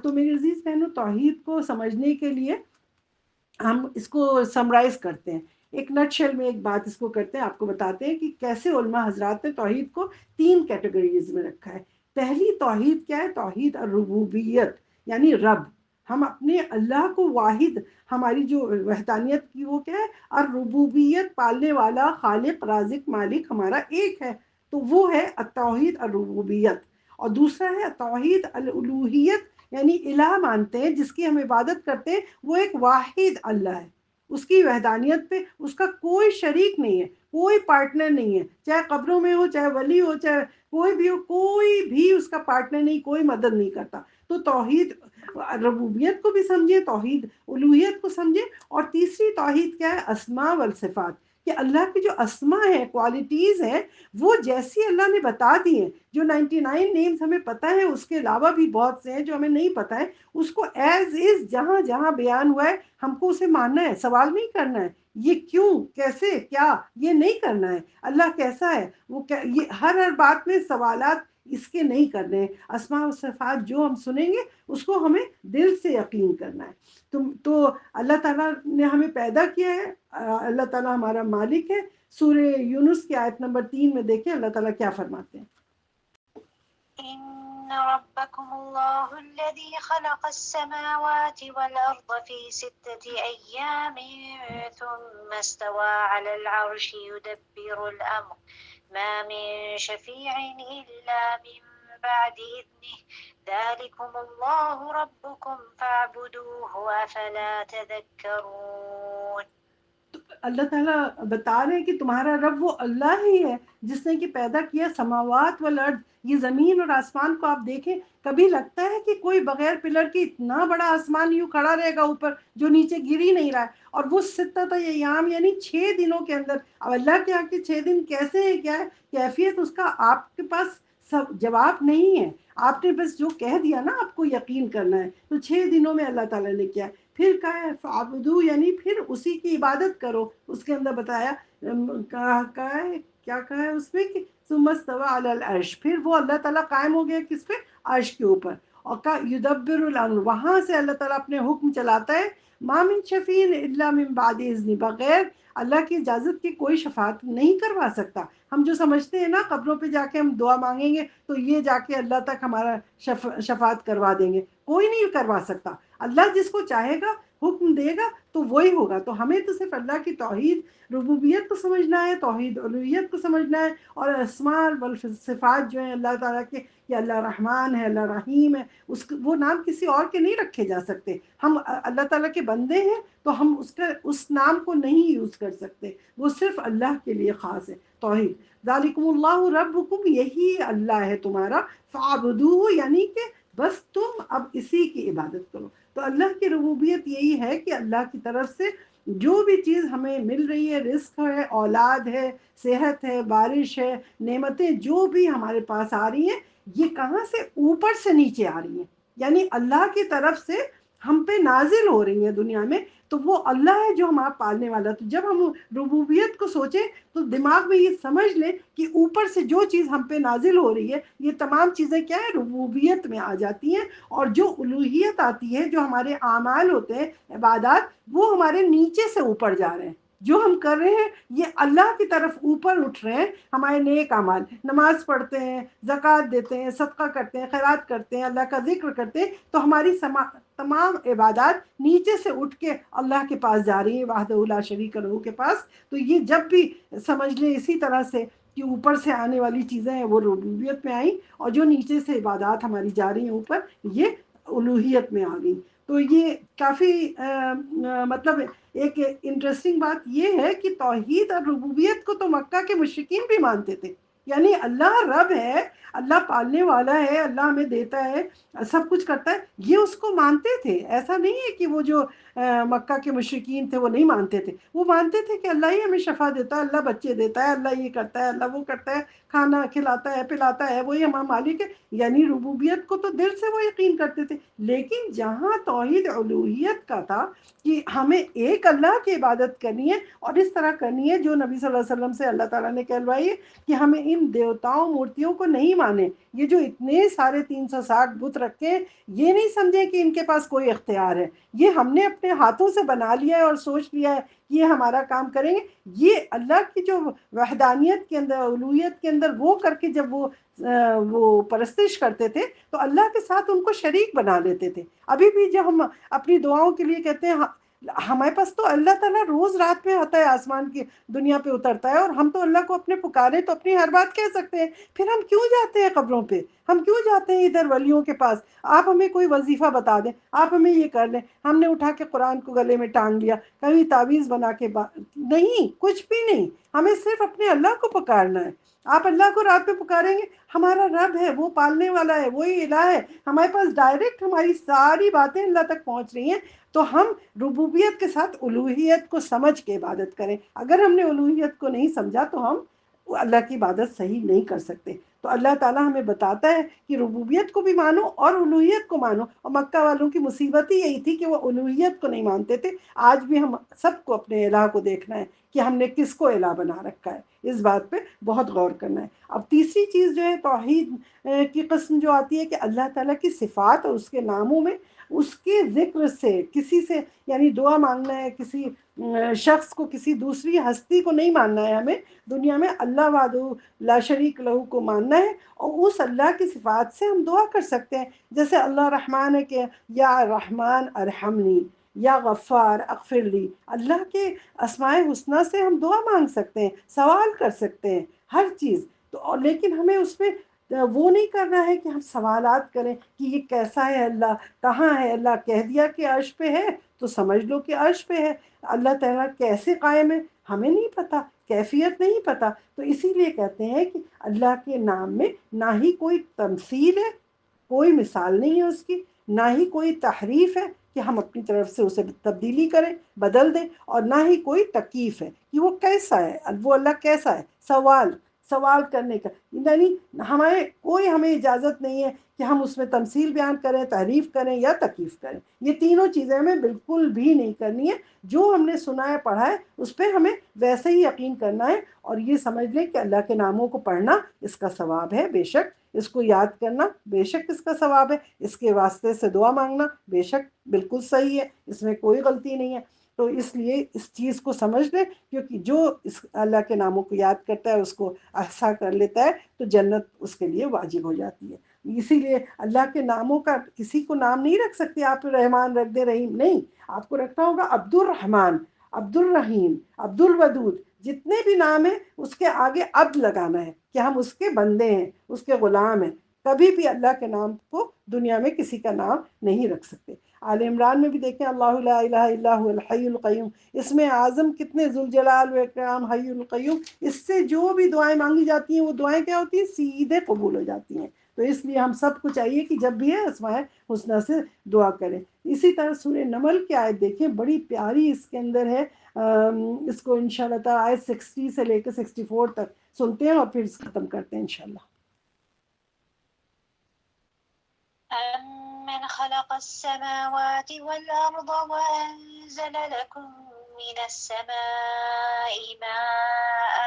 تو میری عزیز بہنوں، توحید کو سمجھنے کے لیے ہم اس کو سمرائز کرتے ہیں، ایک نٹ شیل میں ایک بات اس کو کرتے ہیں، آپ کو بتاتے ہیں کہ کیسے علماء حضرات نے توحید کو 3 کیٹیگریز میں رکھا ہے۔ پہلی توحید کیا ہے؟ توحید الربوبیت، یعنی رب۔ ہم اپنے اللہ کو واحد، ہماری جو وحدانیت کی وہ کیا ہے؟ الربوبیت، پالنے والا، خالق، رازق، مالک ہمارا ایک ہے، تو وہ ہے التوحید الربوبیت۔ اور دوسرا ہے توحید الالوہیت، یعنی الہ مانتے ہیں، جس کی ہم عبادت کرتے ہیں وہ ایک واحد اللہ ہے، اس کی وحدانیت پہ اس کا کوئی شریک نہیں ہے، کوئی پارٹنر نہیں ہے، چاہے قبروں میں ہو، چاہے ولی ہو، چاہے کوئی بھی ہو، کوئی بھی اس کا پارٹنر نہیں، کوئی مدد نہیں کرتا۔ تو توحید ربوبیت کو بھی سمجھے، توحید الوہیت کو سمجھے۔ اور تیسری توحید کیا ہے؟ اسماء والصفات، کہ اللہ کی جو اسماء ہیں، کوالٹیز ہیں، وہ جیسی اللہ نے بتا دی ہیں، جو 99 نیمز ہمیں پتہ ہے، اس کے علاوہ بھی بہت سے ہیں جو ہمیں نہیں پتہ ہے، اس کو ایز از جہاں جہاں بیان ہوا ہے ہم کو اسے ماننا ہے، سوال نہیں کرنا ہے یہ کیوں، کیسے، کیا، یہ نہیں کرنا ہے۔ اللہ کیسا ہے، وہ یہ ہر بات میں سوالات اس کے نہیں کرنے ہیں۔ اسماء و صفات جو ہم سنیں گے اس کو ہمیں دل سے یقین کرنا ہے۔ تو اللہ تعالیٰ نے ہمیں پیدا کیا ہے، اللہ تعالیٰ ہمارا مالک ہے۔ سورہ یونس کی آیت نمبر 3 میں دیکھیں اللہ تعالیٰ کیا فرماتے ہیں۔ إن ربكم الله الذي خلق السماوات والأرض في 6 أيام ثم استوى على العرش يدبر الأمر ما من شفيع إلا من بعد إذنه ذلكم الله ربكم فاعبدوه أفلا تذكرون۔ اللہ تعالیٰ بتا رہے ہیں کہ تمہارا رب وہ اللہ ہی ہے جس نے کہ پیدا کیا سماوات والارض، یہ زمین اور آسمان کو آپ دیکھیں، کبھی لگتا ہے کہ کوئی بغیر پلر کے اتنا بڑا آسمان یوں کھڑا رہے گا اوپر جو نیچے گر ہی نہیں رہا ہے؟ اور وہ 6 ایام یعنی 6 دنوں کے اندر، اب اللہ کے یہاں کے 6 دن کیسے ہیں، کیا ہے کیفیت اس کا، آپ کے پاس سب جواب نہیں ہے، آپ نے بس جو کہہ دیا نا آپ کو یقین کرنا ہے۔ تو 6 دنوں میں اللہ تعالیٰ نے کیا، پھر کہا ہے فعبدو، یعنی پھر اسی کی عبادت کرو۔ اس کے اندر بتایا کہا ہے، کیا کہا ہے اس میں کہ ثم استوى علی العرش، پھر وہ اللہ تعالیٰ قائم ہو گیا کس پہ؟ عرش کے اوپر، اور کہا یدبر الامر، وہاں سے اللہ تعالیٰ اپنے حکم چلاتا ہے۔ ما من شفیع الا من بعد اذن، بغیر اللہ کی اجازت کی کوئی شفاعت نہیں کروا سکتا۔ ہم جو سمجھتے ہیں نا قبروں پہ جا کے ہم دعا مانگیں گے تو یہ جا کے اللہ تک ہمارا شفاعت کروا دیں گے، کوئی نہیں کروا سکتا۔ اللہ جس کو چاہے گا حکم دے گا تو وہی ہوگا۔ تو ہمیں تو صرف اللہ کی توحید ربوبیت کو سمجھنا ہے، توحید الوہیت کو سمجھنا ہے، اور اسماء والصفات جو ہیں اللہ تعالیٰ کے، کہ اللہ رحمان ہے، اللہ رحیم ہے، وہ نام کسی اور کے نہیں رکھے جا سکتے۔ ہم اللہ تعالیٰ کے بندے ہیں تو ہم اس نام کو نہیں یوز کر سکتے، وہ صرف اللہ کے لیے خاص ہے توحید۔ ذالکم اللہ ربکم، یہی اللہ ہے تمہارا، فعبدوہ، یعنی کہ بس تم اب اسی کی عبادت کرو۔ تو اللہ کی ربوبیت یہی ہے کہ اللہ کی طرف سے جو بھی چیز ہمیں مل رہی ہے، رزق ہے، اولاد ہے، صحت ہے، بارش ہے، نعمتیں جو بھی ہمارے پاس آ رہی ہیں، یہ کہاں سے؟ اوپر سے نیچے آ رہی ہیں، یعنی اللہ کی طرف سے ہم پہ نازل ہو رہی ہیں دنیا میں، تو وہ اللہ ہے جو ہمارا پالنے والا. تو جب ہم ربوبیت کو سوچیں تو دماغ میں یہ سمجھ لیں کہ اوپر سے جو چیز ہم پہ نازل ہو رہی ہے یہ تمام چیزیں کیا ہے، ربوبیت میں آ جاتی ہیں. اور جو الوہیت آتی ہے، جو ہمارے اعمال ہوتے ہیں، عبادات، وہ ہمارے نیچے سے اوپر جا رہے ہیں. جو ہم کر رہے ہیں یہ اللہ کی طرف اوپر اٹھ رہے ہیں. ہمارے نیک اعمال، نماز پڑھتے ہیں، زکوٰۃ دیتے ہیں، صدقہ کرتے ہیں، خیرات کرتے ہیں، اللہ کا ذکر کرتے ہیں، تو ہماری تمام عبادات نیچے سے اٹھ کے اللہ کے پاس جا رہی ہیں، وحدہ لا شریک لہ کے پاس. تو یہ جب بھی سمجھ لیں اسی طرح سے کہ اوپر سے آنے والی چیزیں ہیں وہ ربوبیت میں آئیں، اور جو نیچے سے عبادات ہماری جا رہی ہیں اوپر، یہ الوہیت میں آ گئی. تو یہ کافی مطلب ایک انٹرسٹنگ بات یہ ہے کہ توحید اور ربوبیت کو تو مکہ کے مشرکین بھی مانتے تھے. یعنی اللہ رب ہے، اللہ پالنے والا ہے، اللہ ہمیں دیتا ہے، سب کچھ کرتا ہے، یہ اس کو مانتے تھے. ایسا نہیں ہے کہ وہ جو مکہ کے مشرکین تھے وہ نہیں مانتے تھے، وہ مانتے تھے کہ اللہ ہی ہمیں شفا دیتا ہے، اللہ بچے دیتا ہے، اللہ یہ کرتا ہے، اللہ وہ کرتا ہے، کھانا کھلاتا ہے پلاتا ہے، وہی ہمارا مالک ہے. یعنی ربوبیت کو تو دل سے وہ یقین کرتے تھے. لیکن جہاں توحید الوہیت کا تھا کہ ہمیں ایک اللہ کی عبادت کرنی ہے اور اس طرح کرنی ہے جو نبی صلی اللہ علیہ وسلم سے اللہ تعالیٰ نے کہلوائی ہے کہ ہمیں ان دیوتاؤں مورتیوں کو نہیں مانے. یہ جو اتنے سارے 360 بت رکھے ہیں، یہ نہیں سمجھے کہ ان کے پاس کوئی اختیار ہے، یہ ہم نے اپنے ہاتھوں سے بنا لیا ہے اور سوچ لیا ہے کہ یہ ہمارا کام کریں گے. یہ اللہ کی جو وحدانیت کے اندر، الوہیت کے اندر وہ کر کے جب وہ پرستش کرتے تھے تو اللہ کے ساتھ ان کو شریک بنا لیتے تھے. ابھی بھی جب ہم اپنی دعاؤں کے لیے کہتے ہیں، ہمارے پاس تو اللہ تعالیٰ روز رات میں آتا ہے، آسمان کی دنیا پہ اترتا ہے، اور ہم تو اللہ کو اپنے پکارے تو اپنی ہر بات کہہ سکتے ہیں. پھر ہم کیوں جاتے ہیں قبروں پہ، ہم کیوں جاتے ہیں ادھر ولیوں کے پاس؟ آپ ہمیں کوئی وظیفہ بتا دیں، آپ ہمیں یہ کر لیں. ہم نے اٹھا کے قرآن کو گلے میں ٹانگ لیا، کبھی تعویذ بنا کے نہیں، کچھ بھی نہیں. ہمیں صرف اپنے اللہ کو پکارنا ہے. آپ اللہ کو رات میں پکاریں گے، ہمارا رب ہے، وہ پالنے والا ہے، وہی الہ ہے، ہمارے پاس ڈائریکٹ ہماری ساری باتیں اللہ تک پہنچ رہی ہیں. تو ہم ربوبیت کے ساتھ الوہیت کو سمجھ کے عبادت کریں. اگر ہم نے الوہیت کو نہیں سمجھا تو ہم اللہ کی عبادت صحیح نہیں کر سکتے. تو اللہ تعالیٰ ہمیں بتاتا ہے کہ ربوبیت کو بھی مانو اور الوہیت کو مانو. اور مکہ والوں کی مصیبت ہی یہی تھی کہ وہ الوہیت کو نہیں مانتے تھے. آج بھی ہم سب کو اپنے الہ کو دیکھنا ہے کہ ہم نے کس کو الہ بنا رکھا ہے، اس بات پہ بہت غور کرنا ہے. اب تیسری چیز جو ہے توحید کی قسم جو آتی ہے کہ اللہ تعالیٰ کی صفات اور اس کے ناموں میں اس کے ذکر سے کسی سے، یعنی دعا مانگنا ہے کسی شخص کو، کسی دوسری ہستی کو نہیں ماننا ہے. ہمیں دنیا میں اللہ وحدہ لا شریک لہ کو ماننا ہے، اور اس اللہ کی صفات سے ہم دعا کر سکتے ہیں. جیسے اللہ رحمان ہے کہ یا رحمان ارحمنی، یا غفار اغفر لی. اللہ کے اسماء حسنی سے ہم دعا مانگ سکتے ہیں، سوال کر سکتے ہیں، ہر چیز. تو لیکن ہمیں اس میں وہ نہیں کرنا ہے کہ ہم سوالات کریں کہ یہ کیسا ہے اللہ، کہاں ہے اللہ. کہہ دیا کہ عرش پہ ہے تو سمجھ لو کہ عرش پہ ہے. اللہ تعالیٰ کیسے قائم ہے ہمیں نہیں پتا، کیفیت نہیں پتا. تو اسی لیے کہتے ہیں کہ اللہ کے نام میں نہ ہی کوئی تمثیل ہے، کوئی مثال نہیں ہے اس کی، نہ ہی کوئی تحریف ہے کہ ہم اپنی طرف سے اسے تبدیلی کریں، بدل دیں، اور نہ ہی کوئی تکیف ہے کہ وہ کیسا ہے، وہ اللہ کیسا ہے. سوال کرنے کا یعنی ہمیں اجازت نہیں ہے کہ ہم اس میں تمثیل بیان کریں، تعریف کریں یا تکیف کریں. یہ تینوں چیزیں ہمیں بالکل بھی نہیں کرنی ہے. جو ہم نے سنا ہے، پڑھا ہے، اس پہ ہمیں ویسے ہی یقین کرنا ہے. اور یہ سمجھ لیں کہ اللہ کے ناموں کو پڑھنا اس کا ثواب ہے، بے شک. اس کو یاد کرنا بے شک اس کا ثواب ہے. اس کے واسطے سے دعا مانگنا بے شک بالکل صحیح ہے، اس میں کوئی غلطی نہیں ہے. تو اس لیے اس چیز کو سمجھ لیں، کیونکہ جو اس اللہ کے ناموں کو یاد کرتا ہے، اس کو احصا کر لیتا ہے، تو جنت اس کے لیے واجب ہو جاتی ہے. اسی لیے اللہ کے ناموں کا کسی کو نام نہیں رکھ سکتے آپ رحمان رکھ دیں، رحیم نہیں. آپ کو رکھنا ہوگا عبد الرحمن، عبد الرحیم، عبد الودود. جتنے بھی نام ہیں اس کے آگے عبد لگانا ہے کہ ہم اس کے بندے ہیں، اس کے غلام ہیں. کبھی بھی اللہ کے نام کو دنیا میں کسی کا نام نہیں رکھ سکتے. آل عمران میں بھی دیکھیں اللہ لا الہ الا هو الحی القیوم. اس میں اعظم کتنے ذوالجلال و اکرام حی القیوم. اس سے جو بھی دعائیں مانگی جاتی ہیں وہ دعائیں کیا ہوتی ہیں؟ سیدھے قبول ہو جاتی ہیں. تو اس لیے ہم سب کو چاہیے کہ جب بھی ہے اسماء حسنی سے دعا کریں. اسی طرح سورہ نمل کی آیت دیکھیں، بڑی پیاری اس کے اندر ہے. اس کو انشاءاللہ تعالی آیت 60 سے لے کے 64 تک سنتے ہیں اور پھر ختم کرتے ہیں انشاءاللہ. أَمَّنْ خَلَقَ السَّمَاوَاتِ وَالْأَرْضَ وَأَنزَلَ لَكُم مِّنَ السَّمَاءِ مَاءً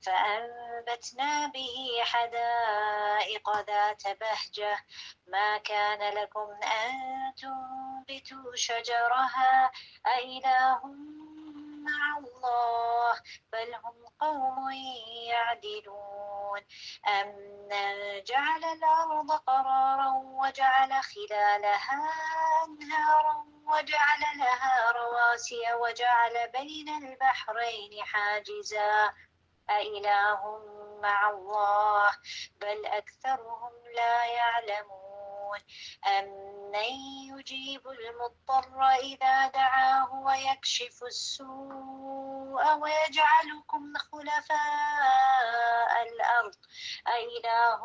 فَأَنبَتْنَا بِهِ حَدَائِقَ ذَاتَ بَهْجَةٍ مَا كَانَ لَكُمْ أَن تُنبِتُوا شَجَرَهَا أَإِلَٰهٌ مَّعَ اللَّهِ بَلْ هُمْ قَوْمٌ يَعْدِلُونَ أَمَّن جَعَلَ الْأَرْضَ قَرَارًا وَجَعَلَ خِلَالَهَا أَنْهَارًا وَجَعَلَ لَهَا رَوَاسِيَ وَجَعَلَ بَيْنَ الْبَحْرَيْنِ حَاجِزًا أَإِلَٰهٌ مَّعَ اللَّهِ بَلْ أَكْثَرُهُمْ لَا يَعْلَمُونَ أَمَّن يُجِيبُ الْمُضْطَرَّ إِذَا دَعَاهُ وَيَكْشِفُ السُّوءَ وَيَجْعَلُكُمْ خُلَفَاءَ الْأَرْضِ أَإِلَٰهٌ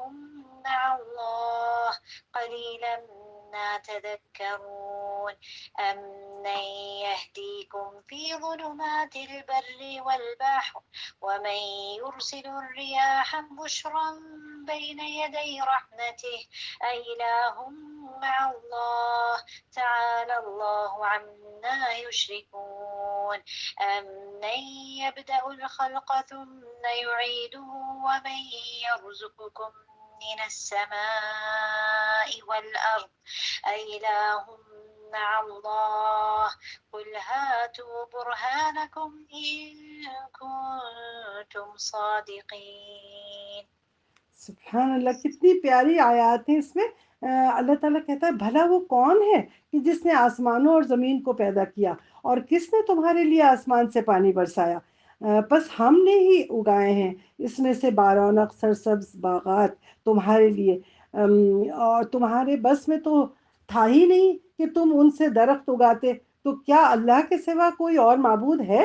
مَّعَ اللَّهِ قَلِيلًا مَّا تَذَكَّرُونَ أَمَّن يَهْدِيكُمْ فِي ظُلُمَاتِ الْبَرِّ وَالْبَحْرِ وَمَن يُرْسِلُ الرِّيَاحَ بُشْرًا بَيْنَ يَدَيْ رَحْمَتِهِ أَإِلَٰهٌ مَّعَ اللَّهِ تَعَالَى اللَّهُ عَمَّا يُشْرِكُونَ أَمَّن يَبْدَأُ الْخَلْقَ ثُمَّ يُعِيدُهُ وَمَن يَرْزُقُكُم مِّنَ السَّمَاءِ وَالْأَرْضِ أَإِلَٰهٌ مَّعَ اللَّهِ قُلْ هَاتُوا بُرْهَانَكُمْ إِن كُنتُمْ صَادِقِينَ۔ سبحان اللہ، کتنی پیاری آیات ہیں اس میں۔ اللہ تعالیٰ کہتا ہے بھلا وہ کون ہے کہ جس نے آسمانوں اور زمین کو پیدا کیا، اور کس نے تمہارے لیے آسمان سے پانی برسایا، بس ہم نے ہی اگائے ہیں اس میں سے بارونق سرسبز باغات تمہارے لیے، اور تمہارے بس میں تو تھا ہی نہیں کہ تم ان سے درخت اگاتے، تو کیا اللہ کے سوا کوئی اور معبود ہے؟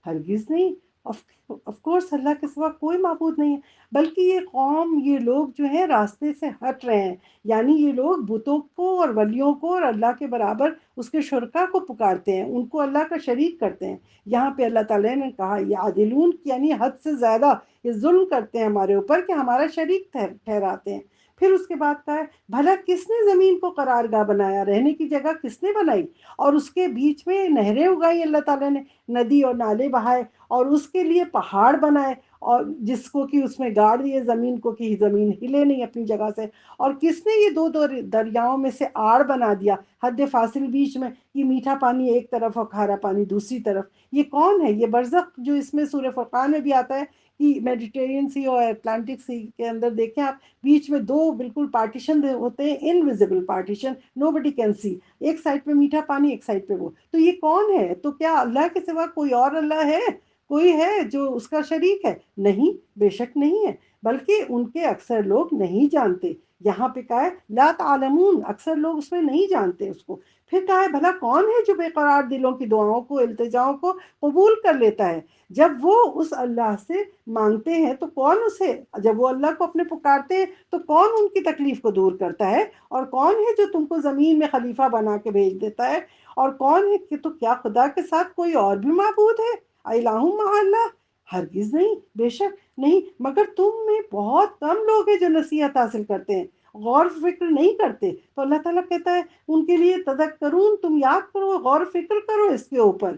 ہرگز نہیں۔ آف کورس اللہ کے سوا کوئی معبود نہیں ہے، بلکہ یہ قوم، یہ لوگ جو ہیں راستے سے ہٹ رہے ہیں، یعنی یہ لوگ بتوں کو اور ولیوں کو اور اللہ کے برابر اس کے شرکا کو پکارتے ہیں، ان کو اللہ کا شریک کرتے ہیں۔ یہاں پہ اللہ تعالیٰ نے کہا یہ عادلون، یعنی حد سے زیادہ یہ ظلم کرتے ہیں ہمارے اوپر کہ ہمارا شریک ٹھہراتے ہیں۔ پھر اس کے بعد کہا ہے بھلا کس نے زمین کو قرارگاہ بنایا، رہنے کی جگہ کس نے بنائی، اور اس کے بیچ میں نہریں اگائی اللہ تعالیٰ نے، ندی اور نالے بہائے، اور اس کے لیے پہاڑ بنائے، اور جس کو کہ اس میں گاڑ دیے زمین کو کہ زمین ہلے نہیں اپنی جگہ سے، اور کس نے یہ دو دریاؤں میں سے آڑ بنا دیا، حد فاصل بیچ میں، یہ میٹھا پانی ایک طرف اور کھارا پانی دوسری طرف، یہ کون ہے؟ یہ برزخ جو اس میں سورہ فرقان میں بھی آتا ہے کہ میڈیٹرین سی اور اٹلانٹک سی کے اندر دیکھیں آپ، بیچ میں دو بالکل پارٹیشن ہوتے ہیں، invisible partition, nobody can see, ایک سائڈ پہ میٹھا پانی ایک سائڈ پہ وہ، تو یہ کون ہے؟ تو کیا اللہ کے سوا کوئی اور اللہ ہے؟ کوئی ہے جو اس کا شریک ہے؟ نہیں، بے شک نہیں ہے، بلکہ ان کے اکثر لوگ نہیں جانتے۔ یہاں پہ کہا ہے لا تعلمون، اکثر لوگ اس میں نہیں جانتے اس کو۔ پھر کہا ہے بھلا کون ہے جو بے قرار دلوں کی دعاؤں کو، التجاؤں کو قبول کر لیتا ہے؟ جب وہ اس اللہ سے مانگتے ہیں تو کون اسے، جب وہ اللہ کو اپنے پکارتے ہیں تو کون ان کی تکلیف کو دور کرتا ہے؟ اور کون ہے جو تم کو زمین میں خلیفہ بنا کے بھیج دیتا ہے؟ اور کون ہے کہ تو کیا خدا کے ساتھ کوئی اور بھی معبود ہے؟ الہ مع اللہ، ہرگز نہیں، بے شک نہیں، مگر تم میں بہت کم لوگ ہیں جو نصیحت حاصل کرتے ہیں، غور و فکر نہیں کرتے۔ تو اللہ تعالیٰ کہتا ہے ان کے لیے تذکرون، تم یاد کرو، غور و فکر کرو اس کے اوپر،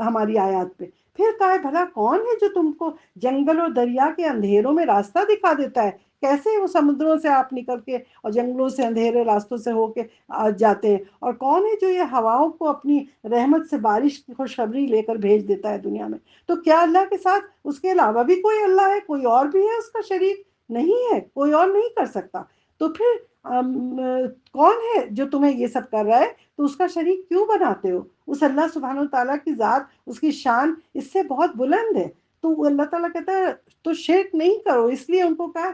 ہماری آیات پہ۔ پھر کہا ہے بھلا کون ہے جو تم کو جنگل اور دریا کے اندھیروں میں راستہ دکھا دیتا ہے؟ کیسے وہ سمندروں سے آپ نکل کے اور جنگلوں سے اندھیرے راستوں سے ہو کے جاتے ہیں؟ اور کون ہے جو یہ ہواؤں کو اپنی رحمت سے بارش کی خوشخبری لے کر بھیج دیتا ہے دنیا میں؟ تو کیا اللہ کے ساتھ اس کے علاوہ بھی کوئی اللہ ہے؟ کوئی اور بھی ہے اس کا شریک؟ نہیں ہے، کوئی اور نہیں کر سکتا۔ تو پھر کون ہے جو تمہیں یہ سب کر رہا ہے؟ تو اس کا شریک کیوں بناتے ہو؟ اس اللہ سبحانہ وتعالیٰ کی ذات، اس کی شان اس سے بہت بلند ہے۔ تو اللہ تعالیٰ کہتا ہے تو شرک نہیں کرو، اس لیے ان کو کہا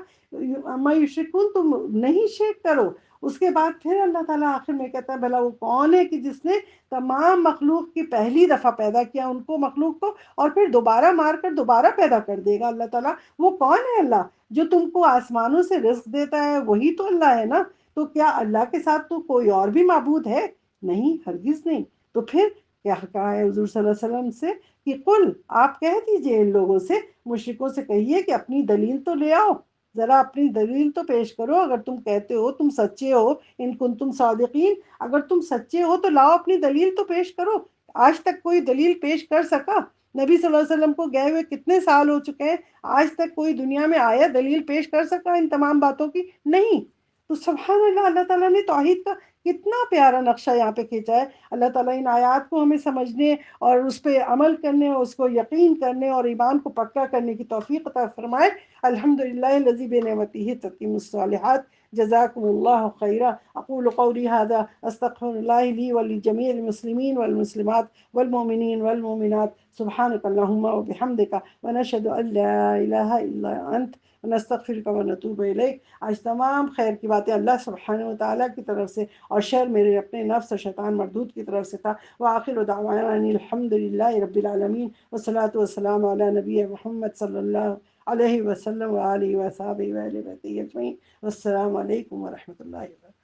اما یشرکون، تم نہیں شرک کرو۔ اس کے بعد پھر اللہ تعالیٰ آخر میں کہتا ہے بھلا وہ کون ہے کہ جس نے تمام مخلوق کی پہلی دفعہ پیدا کیا ان کو، مخلوق کو، اور پھر دوبارہ مار کر دوبارہ پیدا کر دے گا اللہ تعالیٰ؟ وہ کون ہے اللہ جو تم کو آسمانوں سے رزق دیتا ہے؟ وہی تو اللہ ہے نا۔ تو کیا اللہ کے ساتھ تو کوئی اور بھی معبود ہے؟ نہیں، ہرگز نہیں۔ تو پھر کیا کہا ہے حضور صلی اللہ علیہ وسلم سے کہ قل، آپ کہہ دیجئے ان لوگوں سے، مشرکوں سے کہیے کہ اپنی دلیل تو لے آؤ۔ ذرا اپنی دلیل تو پیش کرو، اگر تم کہتے ہو تم سچے ہو، ان کنتم صادقین، اگر تم سچے ہو تو لاؤ اپنی دلیل تو پیش کرو۔ آج تک کوئی دلیل پیش کر سکا؟ نبی صلی اللہ علیہ وسلم کو گئے ہوئے کتنے سال ہو چکے ہیں، آج تک کوئی دنیا میں آیا دلیل پیش کر سکا ان تمام باتوں کی؟ نہیں۔ تو سبحان اللہ، اللہ تعالیٰ نے توحید کا کتنا پیارا نقشہ یہاں پہ کھینچا ہے۔ اللہ تعالیٰ ان آیات کو ہمیں سمجھنے اور اس پہ عمل کرنے اور اس کو یقین کرنے اور ایمان کو پکا کرنے کی توفیق عطا فرمائے۔ الحمدللہ الذی بنعمتہ تتم الصالحات۔ جزاکم اللہ خیرا۔ اقول قولی ھذا استغفر اللہ لی ولجمیع المسلمین والمسلمات والمؤمنین والمؤمنات۔ سبحانک اللہم وبحمدک ونشہد ان لا الہ الا انت ونستغفرک ونتوب الیک۔ آج تمام خیر کی باتیں اللہ سبحانہ وتعالیٰ کی طرف سے اور شر میرے اپنے نفس اور شیطان مردود کی طرف سے تھا۔ وآخر دعوانا ان الحمد للہ رب العالمین، والصلاة والسلام علی نبی محمد صلی اللہ علیہ وسلم وآلہ وصحبہ وآلہ بیتہ اجمعین۔ والسلام علیکم ورحمۃ اللہ وبرکاتہ۔